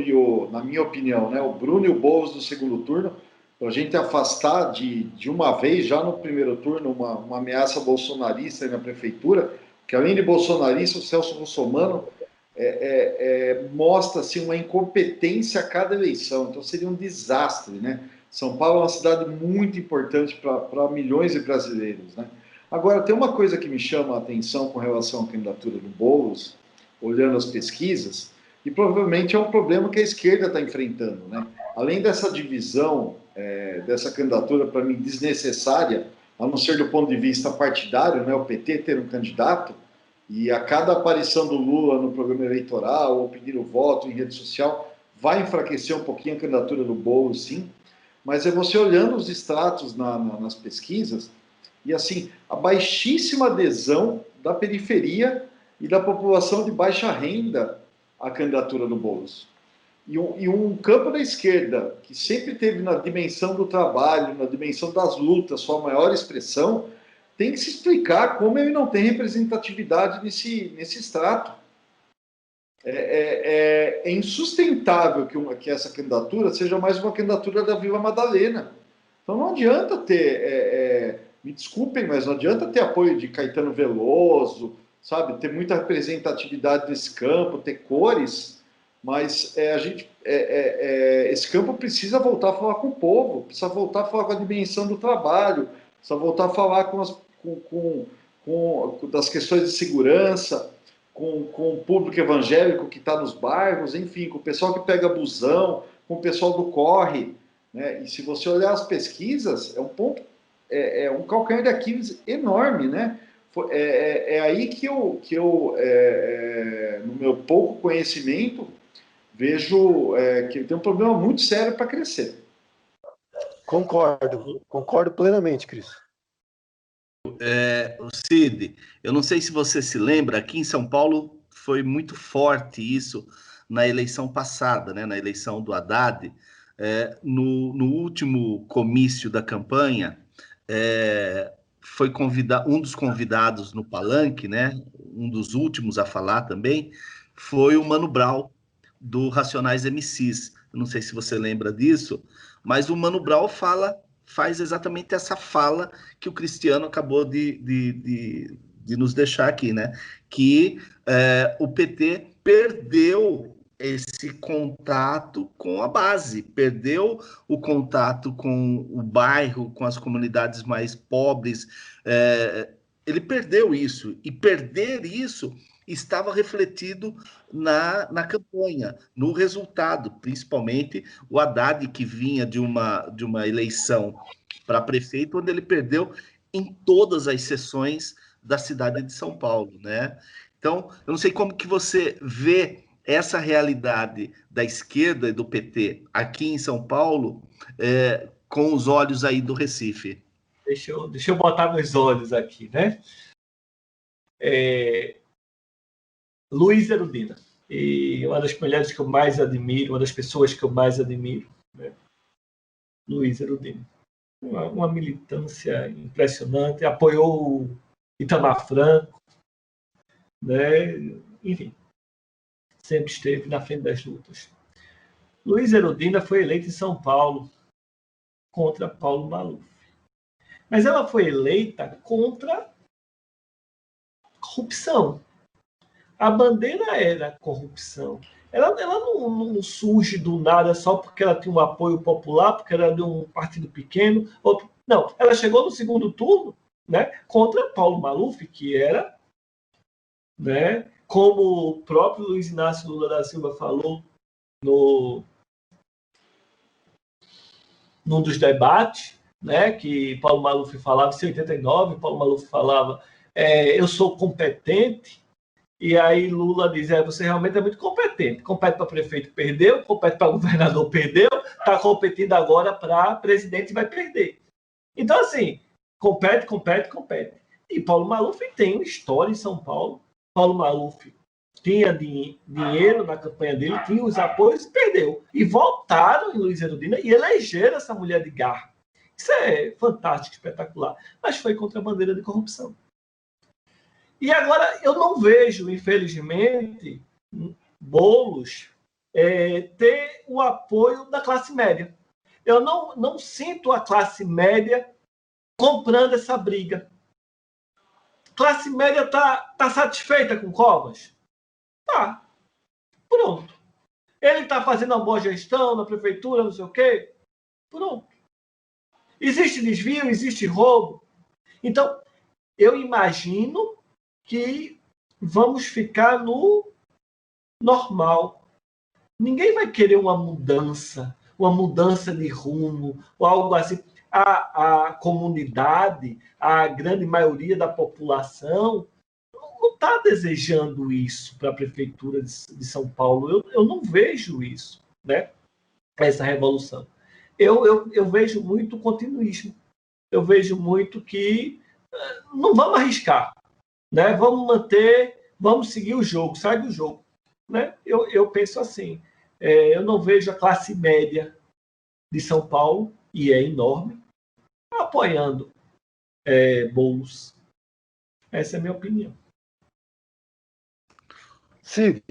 na minha opinião, né, o Bruno e o Boulos no segundo turno, para a gente afastar de uma vez, já no primeiro turno, uma ameaça bolsonarista na prefeitura, que além de bolsonarista, o Celso Russomano mostra assim, uma incompetência a cada eleição, então seria um desastre, né? São Paulo é uma cidade muito importante para milhões de brasileiros, né? Agora, tem uma coisa que me chama a atenção com relação à candidatura do Boulos, olhando as pesquisas, e provavelmente é um problema que a esquerda está enfrentando, né? Além dessa divisão, dessa candidatura, para mim, desnecessária, a não ser do ponto de vista partidário, né? O PT ter um candidato, e a cada aparição do Lula no programa eleitoral, ou pedir o voto em rede social, vai enfraquecer um pouquinho a candidatura do Boulos, sim. Mas é você olhando os extratos nas pesquisas, e assim, a baixíssima adesão da periferia e da população de baixa renda à candidatura do Boulos. E um campo da esquerda, que sempre teve na dimensão do trabalho, na dimensão das lutas, sua maior expressão, tem que se explicar como ele não tem representatividade nesse extrato. É insustentável que essa candidatura seja mais uma candidatura da Vila Madalena. Então não adianta ter, me desculpem, mas não adianta ter apoio de Caetano Veloso, sabe, ter muita representatividade nesse campo, ter cores, mas esse campo precisa voltar a falar com o povo, precisa voltar a falar com a dimensão do trabalho, precisa voltar a falar das questões de segurança, com o público evangélico que está nos bairros, enfim, com o pessoal que pega busão, com o pessoal do corre, né? E se você olhar as pesquisas, um calcanhar de Aquiles enorme, né? Aí que eu no meu pouco conhecimento, vejo que tem um problema muito sério para crescer. Concordo plenamente, Cris. O Cid, eu não sei se você se lembra, aqui em São Paulo foi muito forte isso na eleição passada, né? Na eleição do Haddad, no último comício da campanha, foi um dos convidados no palanque, né? Um dos últimos a falar também, foi o Mano Brown, do Racionais MCs. Eu não sei se você lembra disso, mas o Mano Brown faz exatamente essa fala que o Cristiano acabou de nos deixar aqui, né? Que o PT perdeu esse contato com a base, perdeu o contato com o bairro, com as comunidades mais pobres. Ele perdeu isso, e perder isso estava refletido na campanha, no resultado, principalmente o Haddad, que vinha de uma eleição para prefeito, onde ele perdeu em todas as sessões da cidade de São Paulo, né? Então, eu não sei como que você vê essa realidade da esquerda e do PT aqui em São Paulo, com os olhos aí do Recife. Deixa eu botar meus olhos aqui, né? Luiz Erundina. E uma das mulheres que eu mais admiro, uma das pessoas que eu mais admiro, né? Luiz Erundina. Uma militância impressionante, apoiou o Itamar Franco, né? Enfim, sempre esteve na frente das lutas. Luiz Erundina foi eleita em São Paulo contra Paulo Maluf. Mas ela foi eleita contra corrupção. A bandeira era corrupção. Ela não surge do nada só porque ela tinha um apoio popular, porque era de um partido pequeno. Não, ela chegou no segundo turno, né, contra Paulo Maluf, que era, né, como o próprio Luiz Inácio Lula da Silva falou num dos debates, né, que Paulo Maluf falava, em 89, Paulo Maluf falava, eu sou competente. E aí Lula diz, você realmente é muito competente. Compete para prefeito, perdeu. Compete para governador, perdeu. Está competindo agora para presidente e vai perder. Então, assim, compete. E Paulo Maluf tem uma história em São Paulo. Paulo Maluf tinha dinheiro na campanha dele, tinha os apoios e perdeu. E voltaram em Luiz Erundina e elegeram essa mulher de garra. Isso é fantástico, espetacular. Mas foi contra a bandeira de corrupção. E agora eu não vejo, infelizmente, Boulos ter o apoio da classe média. Eu não sinto a classe média comprando essa briga. A classe média tá satisfeita com Covas? Tá. Pronto. Ele está fazendo uma boa gestão na prefeitura, não sei o quê? Pronto. Existe desvio, existe roubo. Então, eu imagino que vamos ficar no normal. Ninguém vai querer uma mudança de rumo, ou algo assim. A comunidade, a grande maioria da população, não está desejando isso para a Prefeitura de São Paulo. Eu não vejo isso, né? Essa revolução. Eu vejo muito continuismo. Eu vejo muito que não vamos arriscar. Né? Vamos manter, vamos seguir o jogo, sai do jogo. Né? Eu penso assim, eu não vejo a classe média de São Paulo, e é enorme, apoiando Boulos. Essa é a minha opinião. Cid,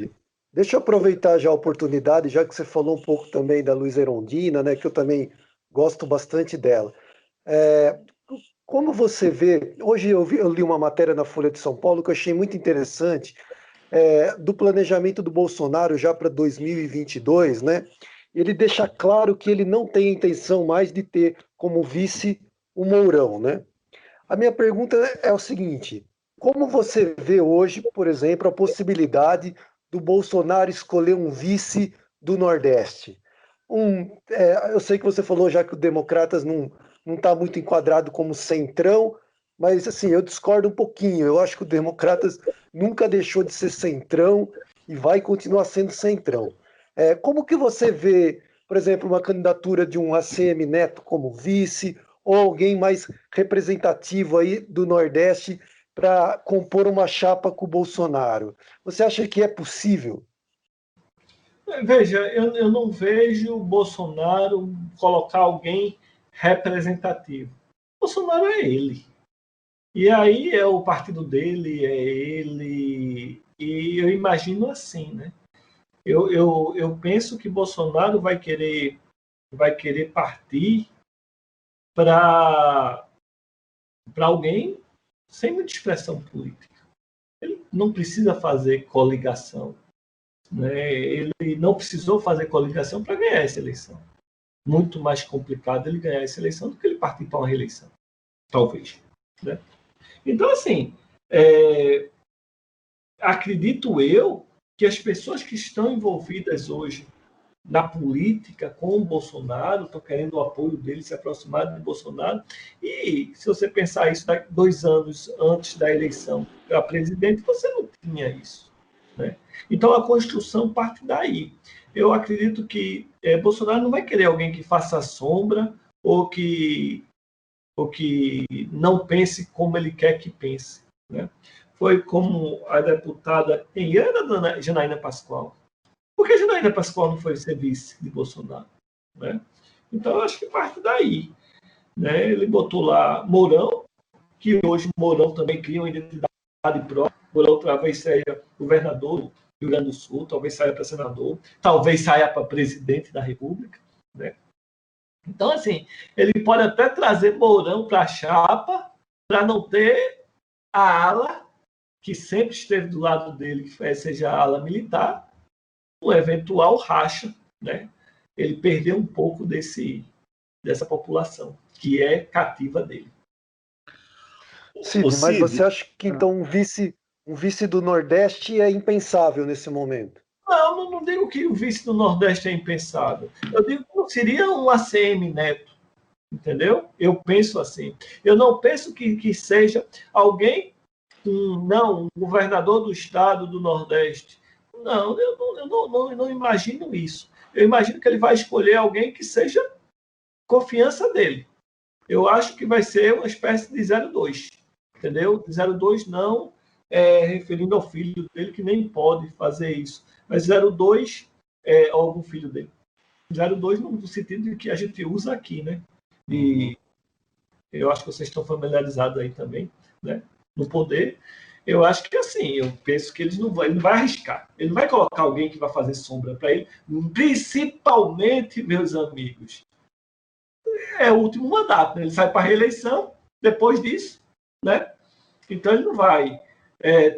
deixa eu aproveitar já a oportunidade, já que você falou um pouco também da Luiz Erundina, né, que eu também gosto bastante dela. Como você vê, hoje eu li uma matéria na Folha de São Paulo que eu achei muito interessante, do planejamento do Bolsonaro já para 2022, né? Ele deixa claro que ele não tem intenção mais de ter como vice o Mourão, né? A minha pergunta é o seguinte: como você vê hoje, por exemplo, a possibilidade do Bolsonaro escolher um vice do Nordeste? Eu sei que você falou já que o Democratas não está muito enquadrado como centrão, mas assim, eu discordo um pouquinho. Eu acho que o Democratas nunca deixou de ser centrão e vai continuar sendo centrão. Como que você vê, por exemplo, uma candidatura de um ACM Neto como vice, ou alguém mais representativo aí do Nordeste para compor uma chapa com o Bolsonaro? Você acha que é possível? Veja, eu não vejo o Bolsonaro colocar alguém representativo. Bolsonaro é ele. E aí é o partido dele, é ele. E eu imagino assim, né? Eu penso que Bolsonaro vai querer partir para alguém sem muita expressão política. Ele não precisa fazer coligação. Né? Ele não precisou fazer coligação para ganhar essa eleição. Muito mais complicado ele ganhar essa eleição do que ele partir para uma reeleição. Talvez. Né? Então, assim, acredito eu que as pessoas que estão envolvidas hoje na política com o Bolsonaro, estão querendo o apoio dele, se aproximar de Bolsonaro. E se você pensar isso 2 anos antes da eleição para presidente, você não tinha isso, né? Então a construção parte daí. Eu acredito que Bolsonaro não vai querer alguém que faça sombra ou que não pense como ele quer que pense, né? Foi como a deputada Ana Janaína Pascoal. Por que Janaína Pascoal não foi ser vice de Bolsonaro, né? Então, eu acho que parte daí, né? Ele botou lá Mourão, que hoje Mourão também cria uma identidade própria. Mourão talvez seja governador do Rio Grande do Sul, talvez saia para senador, talvez saia para presidente da República, né? Então, assim, ele pode até trazer Mourão para a chapa, para não ter a ala que sempre esteve do lado dele, que seja a ala militar, um eventual racha, né? Ele perdeu um pouco dessa população, que é cativa dele. Cid, mas você acha que então um vice do Nordeste é impensável nesse momento? Não digo que o vice do Nordeste é impensável. Eu digo que não seria um ACM Neto, entendeu? Eu penso assim. Eu não penso que seja alguém, um governador do estado do Nordeste. Não, eu não imagino isso. Eu imagino que ele vai escolher alguém que seja confiança dele. Eu acho que vai ser uma espécie de 02, entendeu? 02 não referindo ao filho dele, que nem pode fazer isso, mas 02 é algum filho dele. 02 no sentido de que a gente usa aqui, né? E eu acho que vocês estão familiarizados aí também, né? No poder. Eu acho que assim, eu penso que ele não vai arriscar. Ele não vai colocar alguém que vai fazer sombra para ele, principalmente, meus amigos. É o último mandato, né? Ele sai para a reeleição depois disso, né? Então ele não vai,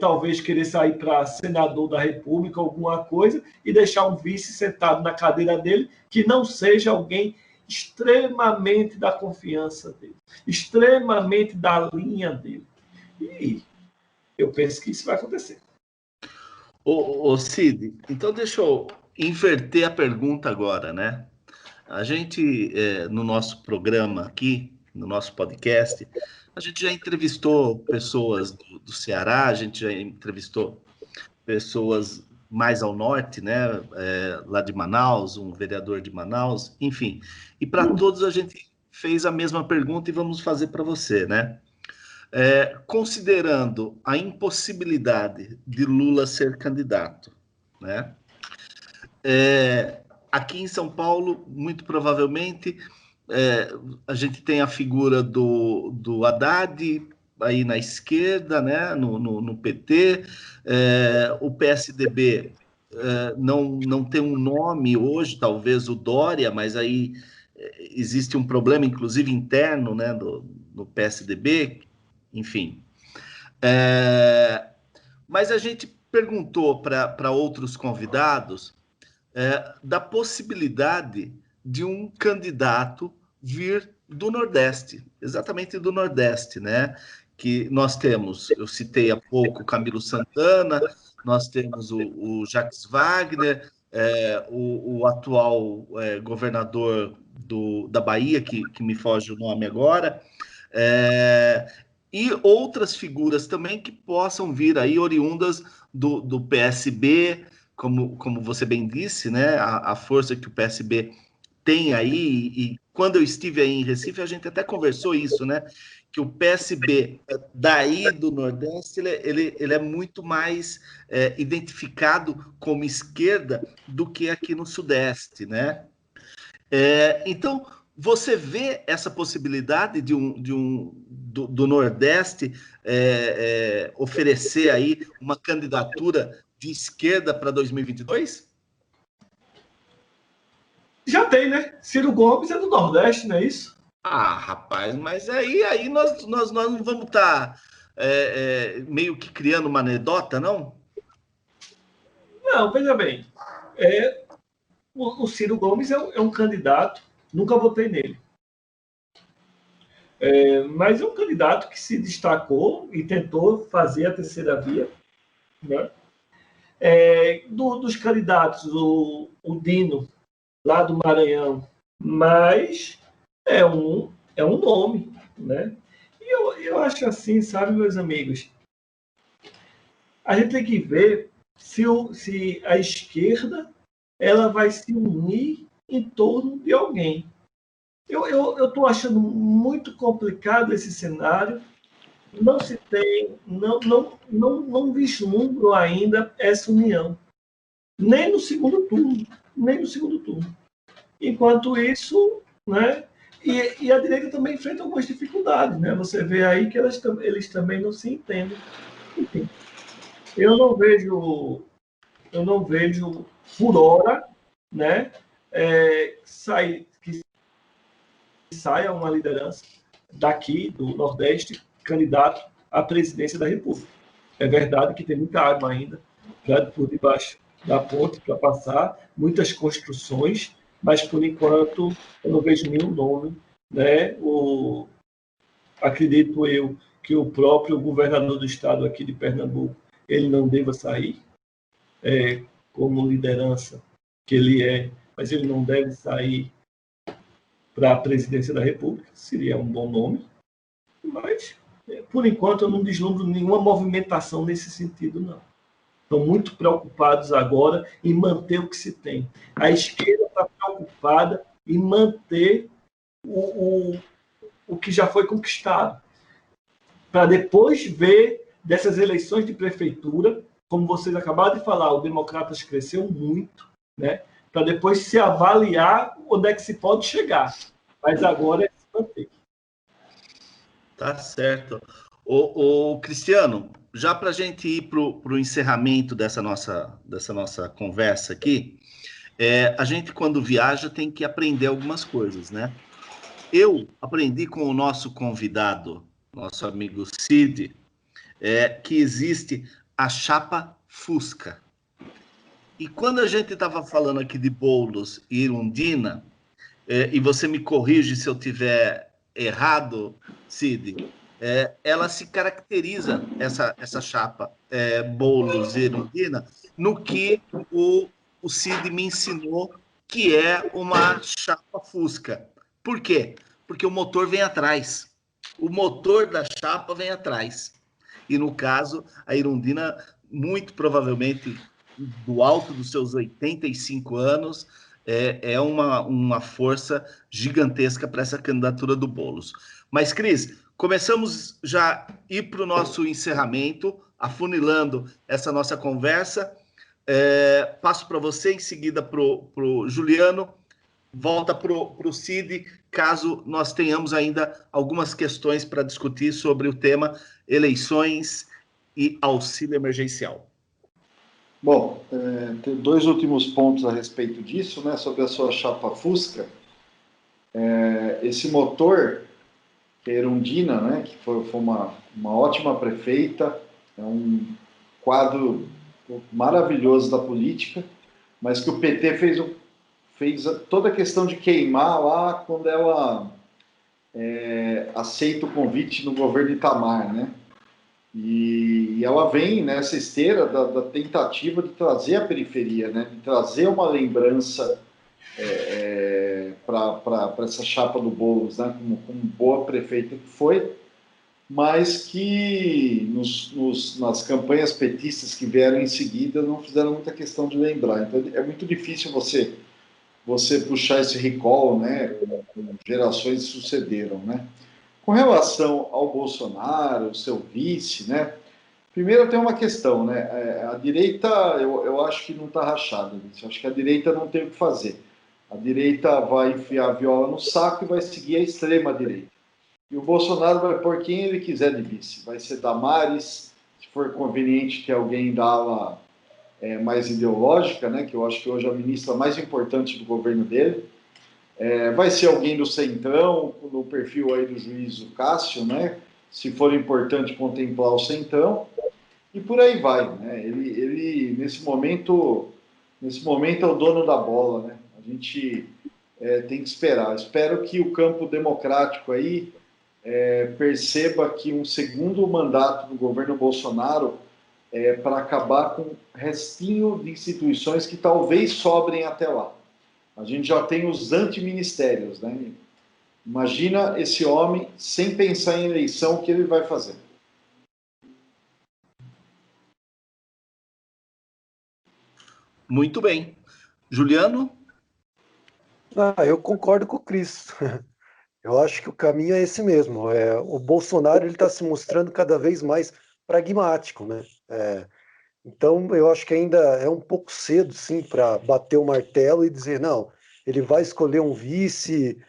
talvez, querer sair para senador da República, alguma coisa, e deixar um vice sentado na cadeira dele que não seja alguém extremamente da confiança dele, extremamente da linha dele. E eu penso que isso vai acontecer. Ô Cid, então deixa eu inverter a pergunta agora, né? A gente, no nosso programa aqui, no nosso podcast, a gente já entrevistou pessoas do Ceará, a gente já entrevistou pessoas mais ao norte, né? Lá de Manaus, um vereador de Manaus, enfim. E para todos a gente fez a mesma pergunta e vamos fazer para você, né? Considerando a impossibilidade de Lula ser candidato, né? Aqui em São Paulo, muito provavelmente, a gente tem a figura do Haddad aí na esquerda, né? No PT, o PSDB não tem um nome hoje, talvez o Dória, mas aí existe um problema, inclusive interno, né? No PSDB, enfim. Mas a gente perguntou para outros convidados da possibilidade de um candidato vir do Nordeste, exatamente do Nordeste, né? Que nós temos, eu citei há pouco, Camilo Santana, nós temos o Jacques Wagner, o atual governador da Bahia, que me foge o nome agora, e outras figuras também que possam vir aí oriundas do PSB, como você bem disse, né? A força que o PSB tem aí, e quando eu estive aí em Recife, a gente até conversou isso, né? Que o PSB daí do Nordeste, ele é muito mais identificado como esquerda do que aqui no Sudeste, né? Então, você vê essa possibilidade do Nordeste oferecer aí uma candidatura de esquerda para 2022? Já tem, né? Ciro Gomes é do Nordeste, não é isso? Ah, rapaz, mas aí nós não vamos estar meio que criando uma anedota, não? Não, veja bem. O Ciro Gomes é um candidato, nunca votei nele. Mas é um candidato que se destacou e tentou fazer a terceira via, né? Dos candidatos, o Dino lá do Maranhão, mas é um nome, né? E eu acho assim, sabe, meus amigos, a gente tem que ver se a esquerda ela vai se unir em torno de alguém. Eu estou achando muito complicado esse cenário. Não se tem, não vislumbro ainda essa união, nem no segundo turno, nem no segundo turno. Enquanto isso, né? E a direita também enfrenta algumas dificuldades, né? Você vê aí que eles também não se entendem. Enfim, eu não vejo por hora, né? Que saia uma liderança daqui do Nordeste candidato à presidência da República. É verdade que tem muita água ainda por debaixo da ponte para passar, muitas construções, mas por enquanto eu não vejo nenhum nome, né? Acredito eu que o próprio governador do estado aqui de Pernambuco ele não deva sair como liderança que ele é, mas ele não deve sair para a presidência da República, seria um bom nome, mas por enquanto eu não vislumbro nenhuma movimentação nesse sentido, não. Estão muito preocupados agora em manter o que se tem. A esquerda está preocupada em manter o que já foi conquistado, para depois ver dessas eleições de prefeitura, como vocês acabaram de falar, o Democratas cresceu muito, né? Para depois se avaliar onde é que se pode chegar. Mas agora é se manter. Tá certo. O Cristiano, já para a gente ir para o encerramento dessa nossa conversa aqui, a gente, quando viaja, tem que aprender algumas coisas, né? Eu aprendi com o nosso convidado, nosso amigo Cid, que existe a chapa Fusca. E quando a gente estava falando aqui de Boulos e Erundina, e você me corrige se eu tiver errado, Cid, ela se caracteriza, essa chapa Boulos e Erundina, no que o Cid me ensinou que é uma chapa Fusca. Por quê? Porque o motor vem atrás. O motor da chapa vem atrás. E, no caso, a Erundina, muito provavelmente, do alto dos seus 85 anos, é uma força gigantesca para essa candidatura do Boulos. Mas, Cris, começamos já a ir para o nosso encerramento, afunilando essa nossa conversa. Passo para você, em seguida para o Juliano, volta para o Cid, caso nós tenhamos ainda algumas questões para discutir sobre o tema eleições e auxílio emergencial. Bom, tem dois últimos pontos a respeito disso, né, sobre a sua chapa Fusca. Esse motor, que é a Erundina, né, que foi uma ótima prefeita, é um quadro maravilhoso da política, mas que o PT fez toda a questão de queimar lá quando ela aceita o convite no governo Itamar, né? E ela vem nessa esteira da tentativa de trazer a periferia, né? De trazer uma lembrança para essa chapa do Boulos, né? Como boa prefeita que foi, mas que nas campanhas petistas que vieram em seguida não fizeram muita questão de lembrar. Então é muito difícil você puxar esse recall, né? Com gerações que sucederam, né? Com relação ao Bolsonaro, seu vice, né? Primeiro tem uma questão, né? A direita, eu acho que não está rachada. Eu acho que a direita não tem o que fazer. A direita vai enfiar a viola no saco e vai seguir a extrema-direita. E o Bolsonaro vai pôr quem ele quiser de vice. Vai ser Damares, se for conveniente ter alguém da ala mais ideológica, né? Que eu acho que hoje é a ministra mais importante do governo dele. Vai ser alguém do Centrão, no perfil aí do juiz Cássio, né? Se for importante contemplar o Centrão, e por aí vai, né? Ele nesse momento é o dono da bola, né? A gente tem que esperar. Espero que o campo democrático aí perceba que um segundo mandato do governo Bolsonaro para acabar com o restinho de instituições que talvez sobrem até lá. A gente já tem os antiministérios, né? Imagina esse homem, sem pensar em eleição, o que ele vai fazer. Muito bem. Juliano? Eu concordo com o Cris. Eu acho que o caminho é esse mesmo. O Bolsonaro ele está se mostrando cada vez mais pragmático, né? Então eu acho que ainda é um pouco cedo, sim, para bater o martelo e dizer não. Ele vai escolher um vice,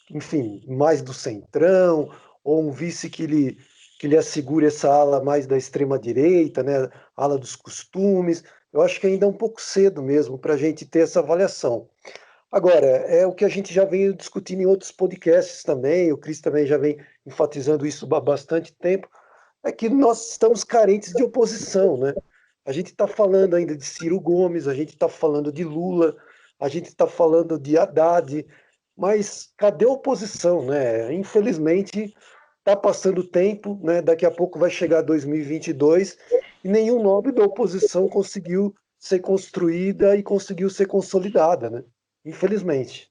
enfim, mais do centrão, ou um vice que lhe assegure essa ala mais da extrema direita, né? Ala dos costumes. Eu acho que ainda é um pouco cedo mesmo para a gente ter essa avaliação. Agora, é o que a gente já vem discutindo em outros podcasts também, o Cris também já vem enfatizando isso há bastante tempo, é que nós estamos carentes de oposição, né? A gente está falando ainda de Ciro Gomes, a gente está falando de Lula, a gente está falando de Haddad, mas cadê a oposição, né? Infelizmente, está passando o tempo, né? Daqui a pouco vai chegar 2022 e nenhum nome da oposição conseguiu ser construída e conseguiu ser consolidada, né? Infelizmente.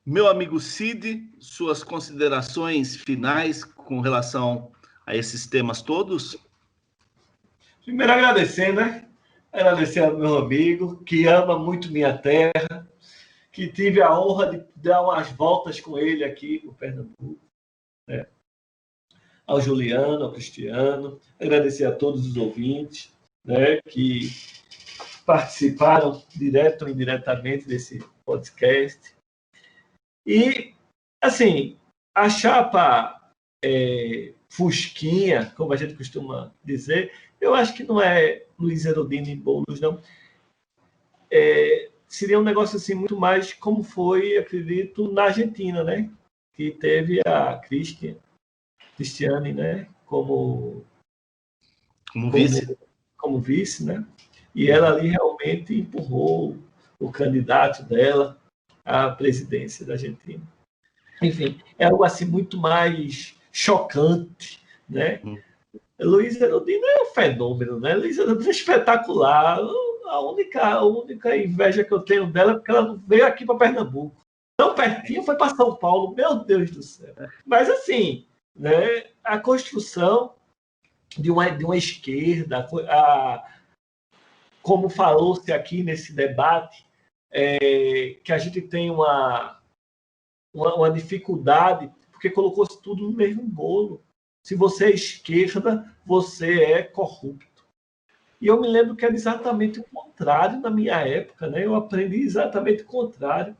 Meu amigo Cid, suas considerações finais com relação a esses temas todos? Primeiro agradecer, né? Agradecer ao meu amigo, que ama muito minha terra, que tive a honra de dar umas voltas com ele aqui no Pernambuco. Né? Ao Juliano, ao Cristiano, agradecer a todos os ouvintes, né, que participaram direto ou indiretamente desse podcast. E, assim, a chapa Fusquinha, como a gente costuma dizer, eu acho que não é Luiz Erundina e Boulos, não. Seria um negócio assim muito mais como foi, acredito, na Argentina, né? Que teve a Cristiane, né? Como vice, né? E ela ali realmente empurrou o candidato dela à presidência da Argentina. Enfim, é algo assim muito mais chocante, né? Luiz Erundina é um fenômeno, né? Luiz Erundina é espetacular. A única inveja que eu tenho dela é porque ela veio aqui para Pernambuco. Tão pertinho, foi para São Paulo, meu Deus do céu. Mas assim, né? A construção de uma esquerda, como falou-se aqui nesse debate, que a gente tem uma dificuldade, porque colocou-se tudo no mesmo bolo. Se você é esquerda, você é corrupto. E eu me lembro que era exatamente o contrário na minha época, né? Eu aprendi exatamente o contrário.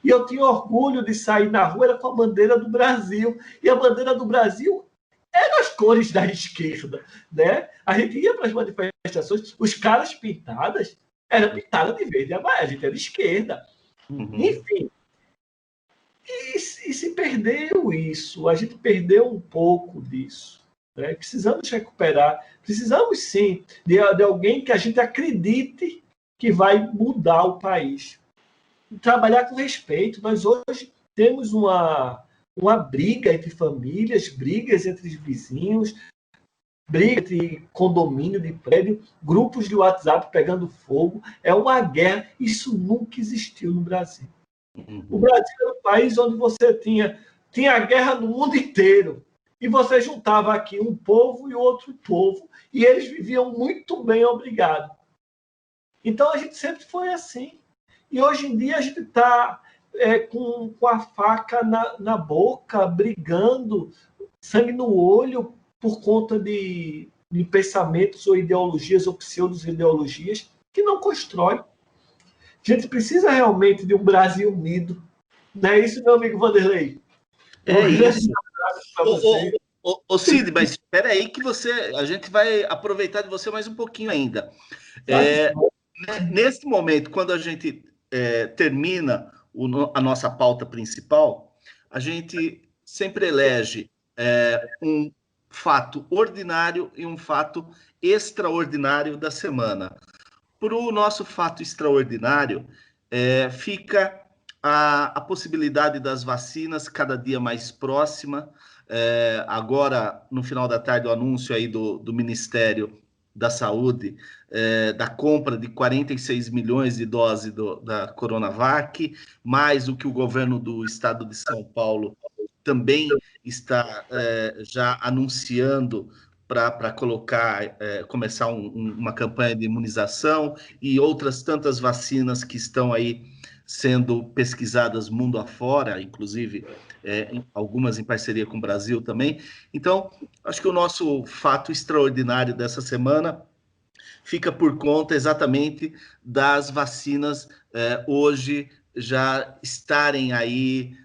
E eu tinha orgulho de sair na rua era com a bandeira do Brasil. E a bandeira do Brasil é nas cores da esquerda, né? A gente ia para as manifestações, os caras pintadas eram pintadas de verde e amarelo, a gente era de esquerda. Enfim, e se perdeu isso, a gente perdeu um pouco disso. Né? Precisamos recuperar, precisamos sim de alguém que a gente acredite que vai mudar o país. Trabalhar com respeito. Nós hoje temos uma briga entre famílias, brigas entre vizinhos, briga entre condomínio de prédio, grupos de WhatsApp pegando fogo. É uma guerra. Isso nunca existiu no Brasil. O Brasil era um país onde você tinha guerra no mundo inteiro. E você juntava aqui um povo e outro povo, e eles viviam muito bem, obrigado. Então, a gente sempre foi assim. E hoje em dia a gente está com a faca na boca, brigando, sangue no olho, por conta de pensamentos ou ideologias ou pseudo-ideologias que não constroem. A gente precisa realmente de um Brasil unido. Não é isso, meu amigo Vanderlei? É isso. Ô Cid, mas espera aí que a gente vai aproveitar de você mais um pouquinho ainda. Nesse momento, quando a gente termina a nossa pauta principal, a gente sempre elege um fato ordinário e um fato extraordinário da semana. Para o nosso fato extraordinário, fica a possibilidade das vacinas cada dia mais próxima. Agora, no final da tarde, o anúncio aí do Ministério da Saúde, da compra de 46 milhões de doses da Coronavac, mais o que o governo do estado de São Paulo também está já anunciando para começar uma campanha de imunização, e outras tantas vacinas que estão aí sendo pesquisadas mundo afora, inclusive algumas em parceria com o Brasil também. Então, acho que o nosso fato extraordinário dessa semana fica por conta exatamente das vacinas hoje já estarem aí,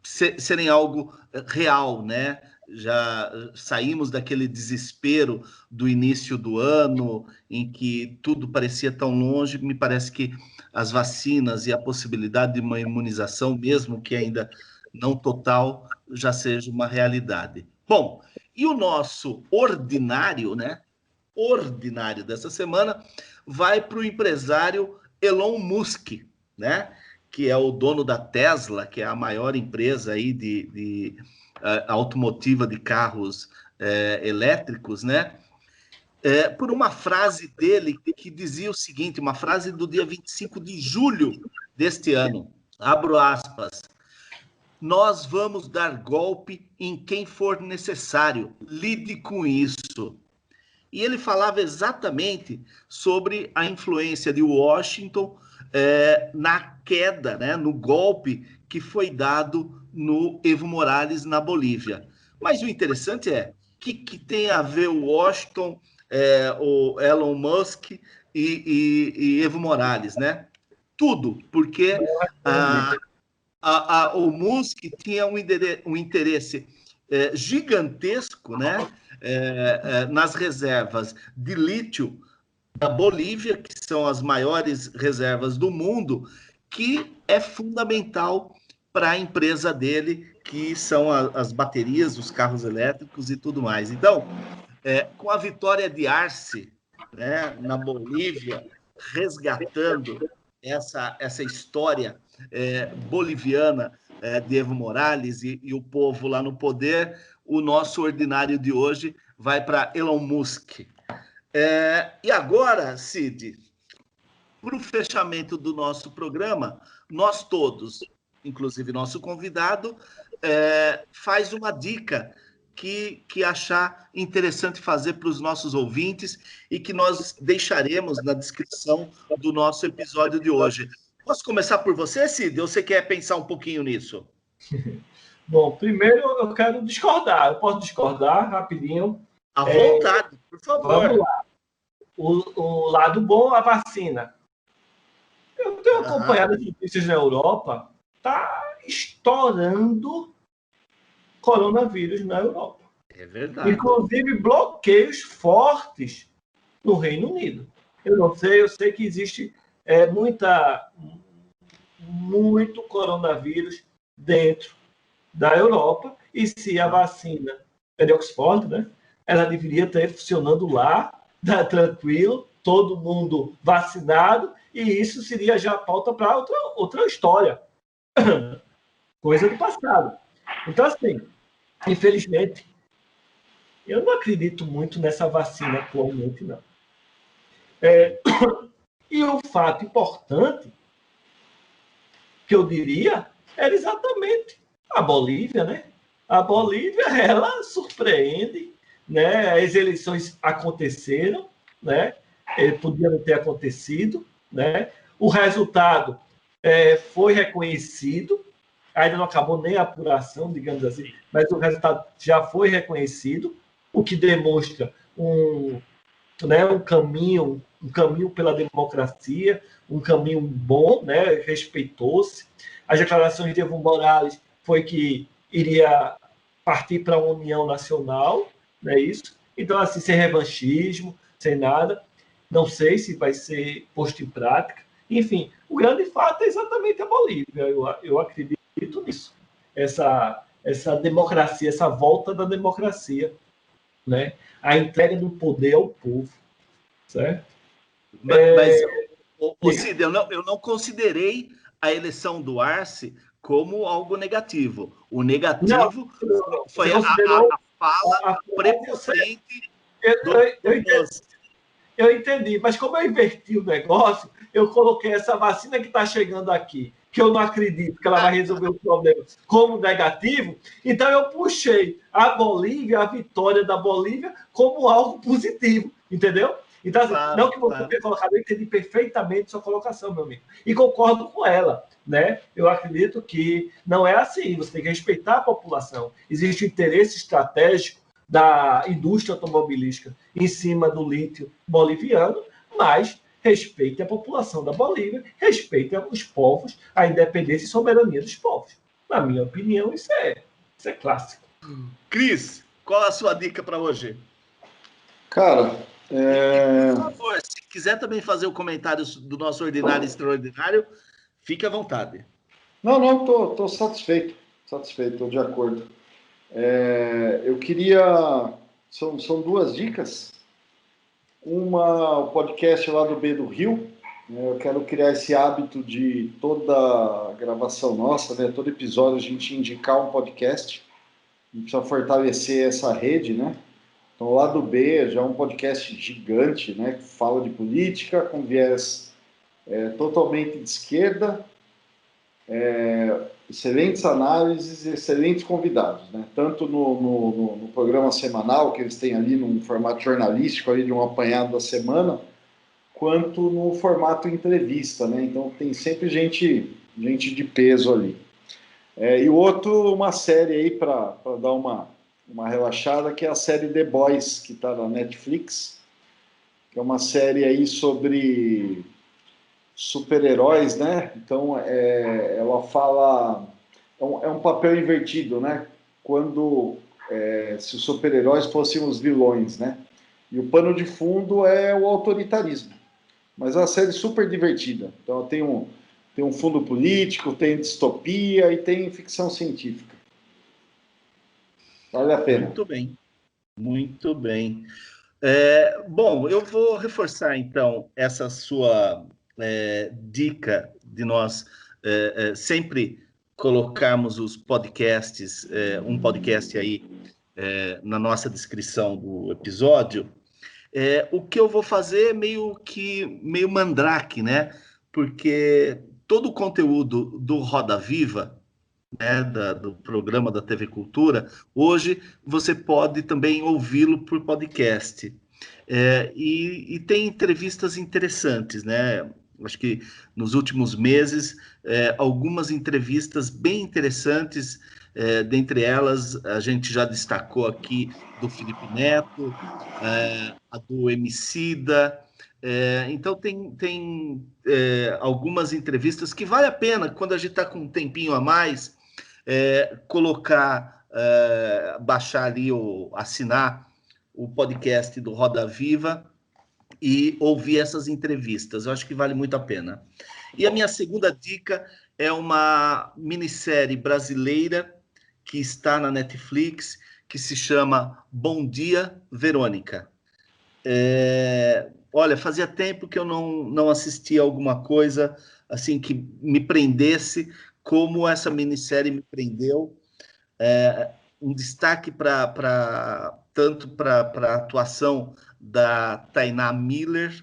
serem algo real, né? Já saímos daquele desespero do início do ano, em que tudo parecia tão longe. Me parece que as vacinas e a possibilidade de uma imunização, mesmo que ainda não total, já seja uma realidade. Bom, e o nosso ordinário, né? Ordinário dessa semana vai para o empresário Elon Musk, né? Que é o dono da Tesla, que é a maior empresa aí de automotiva de carros elétricos, né? Por uma frase dele que dizia o seguinte, uma frase do dia 25 de julho deste ano, abro aspas: nós vamos dar golpe em quem for necessário, lide com isso. E ele falava exatamente sobre a influência de Washington na queda, né, no golpe que foi dado no Evo Morales na Bolívia. Mas o interessante que tem a ver o Washington, o Elon Musk e Evo Morales, né? Tudo, porque o Musk tinha um interesse gigantesco, né? Nas reservas de lítio da Bolívia, que são as maiores reservas do mundo, que é fundamental para a empresa dele, que são as baterias, os carros elétricos e tudo mais. Então, com a vitória de Arce, né, na Bolívia, resgatando essa história boliviana de Evo Morales e o povo lá no poder, o nosso ordinário de hoje vai para Elon Musk. E agora, Cid, para o fechamento do nosso programa, nós todos, inclusive nosso convidado, faz uma dica que achar interessante fazer para os nossos ouvintes e que nós deixaremos na descrição do nosso episódio de hoje. Posso começar por você, Cid? Ou você quer pensar um pouquinho nisso? Bom, primeiro eu quero discordar. Eu posso discordar rapidinho? À vontade, por favor. Vamos lá. O lado bom, a vacina. Eu tenho acompanhado as notícias na Europa, está estourando coronavírus na Europa. É verdade. Inclusive bloqueios fortes no Reino Unido. Eu sei que existe muito coronavírus dentro da Europa, e se a vacina é de Oxford, né, ela deveria estar funcionando lá, tranquilo, todo mundo vacinado, e isso seria já pauta para outra história. Coisa do passado. Então, assim, infelizmente, eu não acredito muito nessa vacina atualmente, não. E o fato importante, que eu diria, era exatamente a Bolívia, né? A Bolívia, ela surpreende, né? As eleições aconteceram, né? Podiam ter acontecido, né? O resultado foi reconhecido, ainda não acabou nem a apuração, digamos assim, mas o resultado já foi reconhecido, o que demonstra um caminho pela democracia, um caminho bom, né? Respeitou-se. As declarações de Evo Morales foi que iria partir para uma união nacional, não é isso? Então, assim, sem revanchismo, sem nada. Não sei se vai ser posto em prática. Enfim, o grande fato é exatamente a Bolívia. Eu acredito nisso. Essa democracia, essa volta da democracia, né? A entrega do poder ao povo, certo? Mas Cid, eu não considerei a eleição do Arce como algo negativo. O negativo foi a fala prepotente Eu entendi, mas como eu inverti o negócio, eu coloquei essa vacina que está chegando aqui, que eu não acredito que ela vai resolver o problema, como negativo, então eu puxei a Bolívia, a vitória da Bolívia, como algo positivo, entendeu? Então, assim, não que você tenha colocado, eu entendi perfeitamente sua colocação, meu amigo, e concordo com ela, né? Eu acredito que não é assim, você tem que respeitar a população, existe um interesse estratégico da indústria automobilística em cima do lítio boliviano, mas respeite a população da Bolívia, respeite os povos, a independência e soberania dos povos. Na minha opinião, isso é clássico. Cris, qual a sua dica para hoje? Cara, por favor, se quiser também fazer o comentário do nosso ordinário e extraordinário, fique à vontade. Não, tô satisfeito, tô de acordo. Eu queria... São duas dicas. Uma, o podcast lá do B do Rio. Eu quero criar esse hábito de toda gravação nossa, né, todo episódio a gente indicar um podcast. A gente precisa fortalecer essa rede, né? Então, o Lado B já é um podcast gigante, né, que fala de política com viés totalmente de esquerda, excelentes análises e excelentes convidados, né? Tanto no programa semanal, que eles têm ali num formato jornalístico, ali de um apanhado da semana, quanto no formato entrevista, né? Então tem sempre gente de peso ali. E o outro, uma série aí para dar uma relaxada, que é a série The Boys, que está na Netflix, que é uma série aí sobre super-heróis, né? Então, ela fala... É um papel invertido, né? Quando... se os super-heróis fossem os vilões, né? E o pano de fundo é o autoritarismo. Mas é uma série super divertida. Então, tem um fundo político, tem distopia e tem ficção científica. Vale a pena. Muito bem, muito bem. Bom, eu vou reforçar, então, essa sua dica de nós sempre colocarmos os podcasts, um podcast aí na nossa descrição do episódio. O que eu vou fazer é meio mandrake, né? Porque todo o conteúdo do Roda Viva, né, do programa da TV Cultura, hoje você pode também ouvi-lo por podcast. E tem entrevistas interessantes, né? Acho que nos últimos meses, algumas entrevistas bem interessantes, dentre elas, a gente já destacou aqui do Felipe Neto, a do Emicida. Então, tem algumas entrevistas que vale a pena, quando a gente está com um tempinho a mais, baixar ali ou assinar o podcast do Roda Viva e ouvir essas entrevistas. Eu acho que vale muito a pena. E a minha segunda dica é uma minissérie brasileira que está na Netflix, que se chama Bom Dia, Verônica. Olha, fazia tempo que eu não assistia alguma coisa assim que me prendesse como essa minissérie me prendeu. Um destaque tanto para a atuação da Tainá Miller,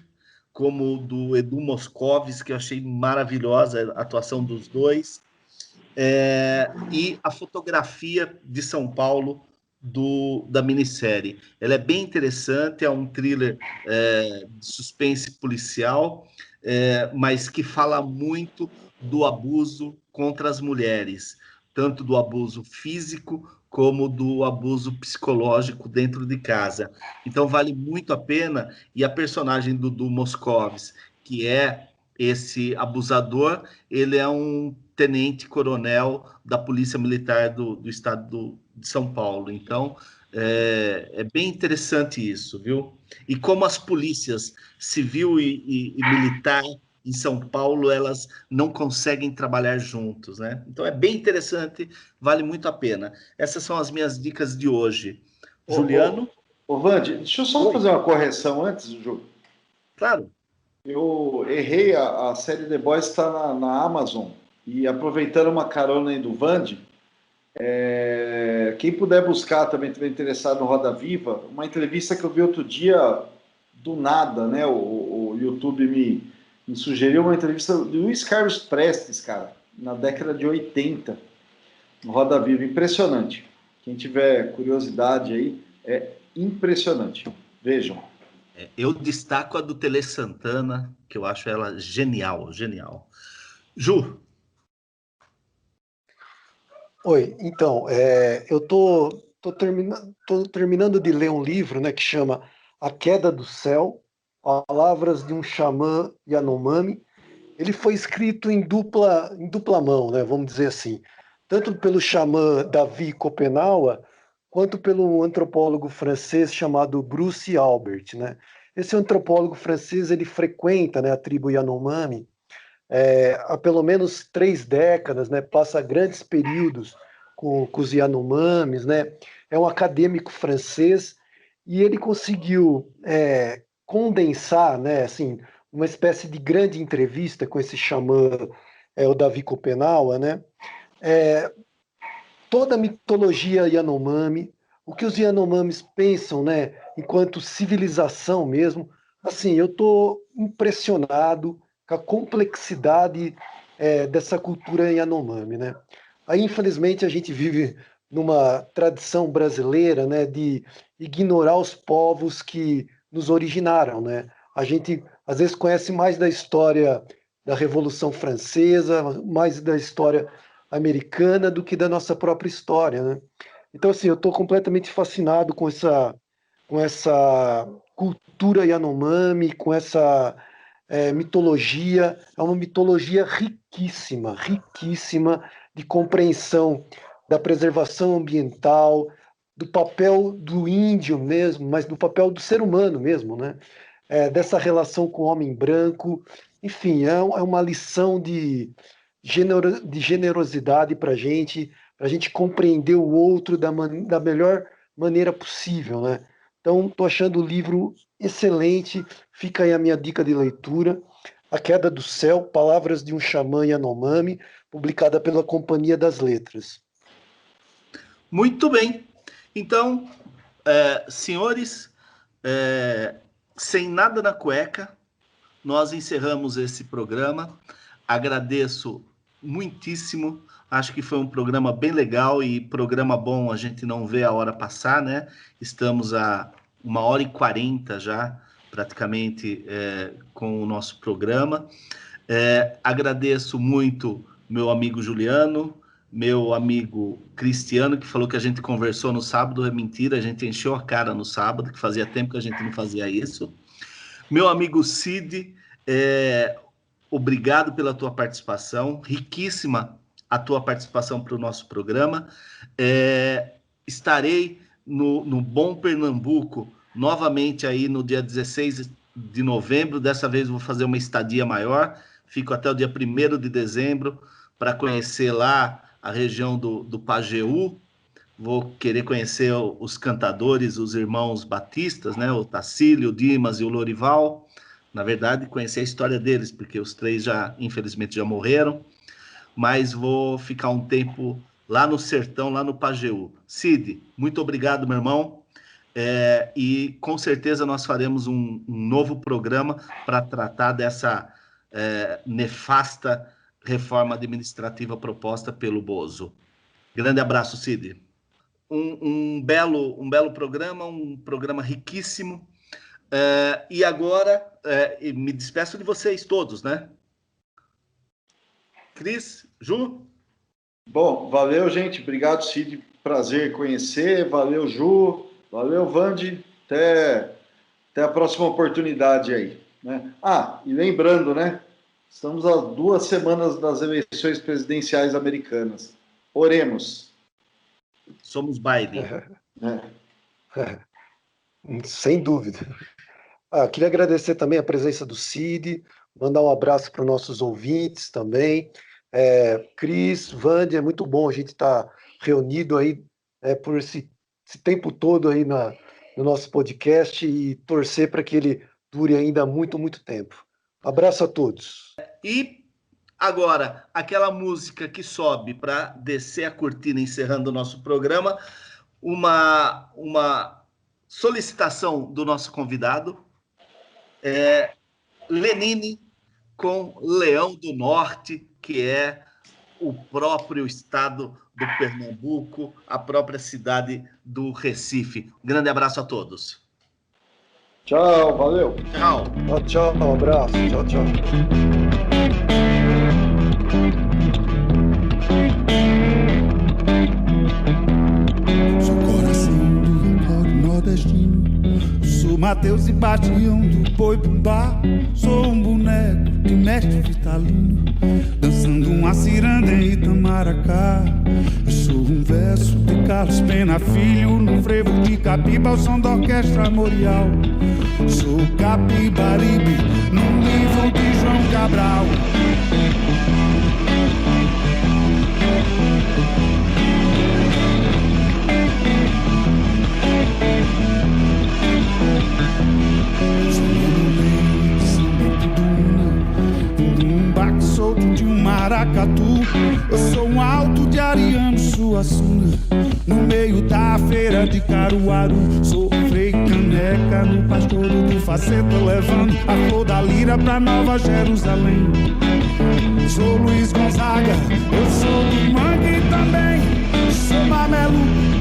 como do Edu Moscovis, que eu achei maravilhosa a atuação dos dois, e a fotografia de São Paulo da minissérie. Ela é bem interessante, é um thriller de suspense policial, mas que fala muito do abuso contra as mulheres, tanto do abuso físico como do abuso psicológico dentro de casa. Então vale muito a pena, e a personagem do Moscovis, que é esse abusador, ele é um tenente-coronel da Polícia Militar do Estado de São Paulo. Então, é bem interessante isso, viu? E como as polícias civil e militar em São Paulo, elas não conseguem trabalhar juntos, né? Então, é bem interessante, vale muito a pena. Essas são as minhas dicas de hoje. Juliano? Vande, deixa eu só fazer uma correção antes, Ju. Claro. Eu errei, a série The Boys está na Amazon. E aproveitando uma carona aí do Vande, Quem puder buscar também, estiver interessado no Roda Viva, uma entrevista que eu vi outro dia, do nada, né? O YouTube me sugeriu uma entrevista de Luiz Carlos Prestes, cara, na década de 80, no Roda Viva. Impressionante. Quem tiver curiosidade aí, é impressionante. Vejam. Eu destaco a do Tele Santana, que eu acho ela genial, genial. Ju. Oi, então, eu tô terminando de ler um livro, né, que chama A Queda do Céu, Palavras de um Xamã Yanomami. Ele foi escrito em dupla mão, né, vamos dizer assim, tanto pelo xamã Davi Kopenawa, quanto pelo antropólogo francês chamado Bruce Albert, né. Esse antropólogo francês, ele frequenta, né, a tribo Yanomami, há pelo menos 3 décadas, né, passa grandes períodos com os Yanomamis, né, é um acadêmico francês e ele conseguiu condensar, né, assim, uma espécie de grande entrevista com esse xamã, o Davi Kopenawa, né, toda a mitologia Yanomami, o que os Yanomamis pensam, né, enquanto civilização mesmo. Assim, eu estou impressionado com a complexidade dessa cultura Yanomami, né? Aí, infelizmente, a gente vive numa tradição brasileira, né, de ignorar os povos que nos originaram, né? A gente às vezes conhece mais da história da Revolução Francesa, mais da história americana do que da nossa própria história, né? Então, assim, eu estou completamente fascinado com essa cultura Yanomami, com essa mitologia. É uma mitologia riquíssima, riquíssima de compreensão da preservação ambiental, do papel do índio mesmo, mas do papel do ser humano mesmo, né? Dessa relação com o homem branco. Enfim, é uma lição de generosidade para a gente compreender o outro da melhor maneira possível, né? Então, estou achando o livro excelente, fica aí a minha dica de leitura, A Queda do Céu, Palavras de um Xamã Yanomami, publicada pela Companhia das Letras. Muito bem. Então, senhores, sem nada na cueca, nós encerramos esse programa. Agradeço muitíssimo. Acho que foi um programa bem legal e programa bom, a gente não vê a hora passar, né? Estamos a 1h40 já, praticamente, com o nosso programa. Agradeço muito meu amigo Juliano, meu amigo Cristiano, que falou que a gente conversou no sábado. É mentira, a gente encheu a cara no sábado, que fazia tempo que a gente não fazia isso. Meu amigo Cid, obrigado pela tua participação, riquíssima a tua participação para o nosso programa. Estarei no Bom Pernambuco novamente aí no dia 16 de novembro. Dessa vez vou fazer uma estadia maior, fico até o dia 1º de dezembro para conhecer lá a região do Pajeú. Vou querer conhecer os cantadores, os irmãos batistas, né? O Tacílio, o Dimas e o Lorival. Na verdade, conhecer a história deles, porque os 3 infelizmente, já morreram. Mas vou ficar um tempo lá no sertão, lá no Pajeú. Cid, muito obrigado, meu irmão. E com certeza nós faremos um novo programa para tratar dessa nefasta reforma administrativa proposta pelo Bozo. Grande abraço, Cid. Um belo programa, um programa riquíssimo. E agora, me despeço de vocês todos, né? Cris, Ju? Bom, valeu, gente. Obrigado, Cid. Prazer conhecer. Valeu, Ju. Valeu, Vande. Até a próxima oportunidade aí, né? E lembrando, né? Estamos a 2 semanas das eleições presidenciais americanas. Oremos. Somos baile. Sem dúvida. Queria agradecer também a presença do Cid, mandar um abraço para os nossos ouvintes também. Cris, Vande, é muito bom a gente estar reunido aí por esse tempo todo aí no nosso podcast e torcer para que ele dure ainda muito, muito tempo. Abraço a todos. E agora, aquela música que sobe para descer a cortina encerrando o nosso programa, uma solicitação do nosso convidado, Lenine com Leão do Norte, que é o próprio estado do Pernambuco, a própria cidade do Recife. Um grande abraço a todos. Tchau, valeu. Tchau. Tchau, um abraço. Tchau, tchau. Sou coração do folclore nordestino. Sou Mateus e Bastião do Boi Bumbá. Sou um boneco de mestre Vitalino, dançando uma ciranda em Itamaracá. Eu sou um verso de Carlos Pena Filho, no frevo de Capiba ao som da orquestra Morial. Sou Capibaribe num livro de João Cabral. Solto de um maracatu. Eu sou um alto de Ariano Suassuna, no meio da feira de Caruaru. Sou Frei Caneca no pastouro do Faceta, levando a flor da lira pra Nova Jerusalém. Sou Luiz Gonzaga, eu sou do mangue também. Sou Mamelu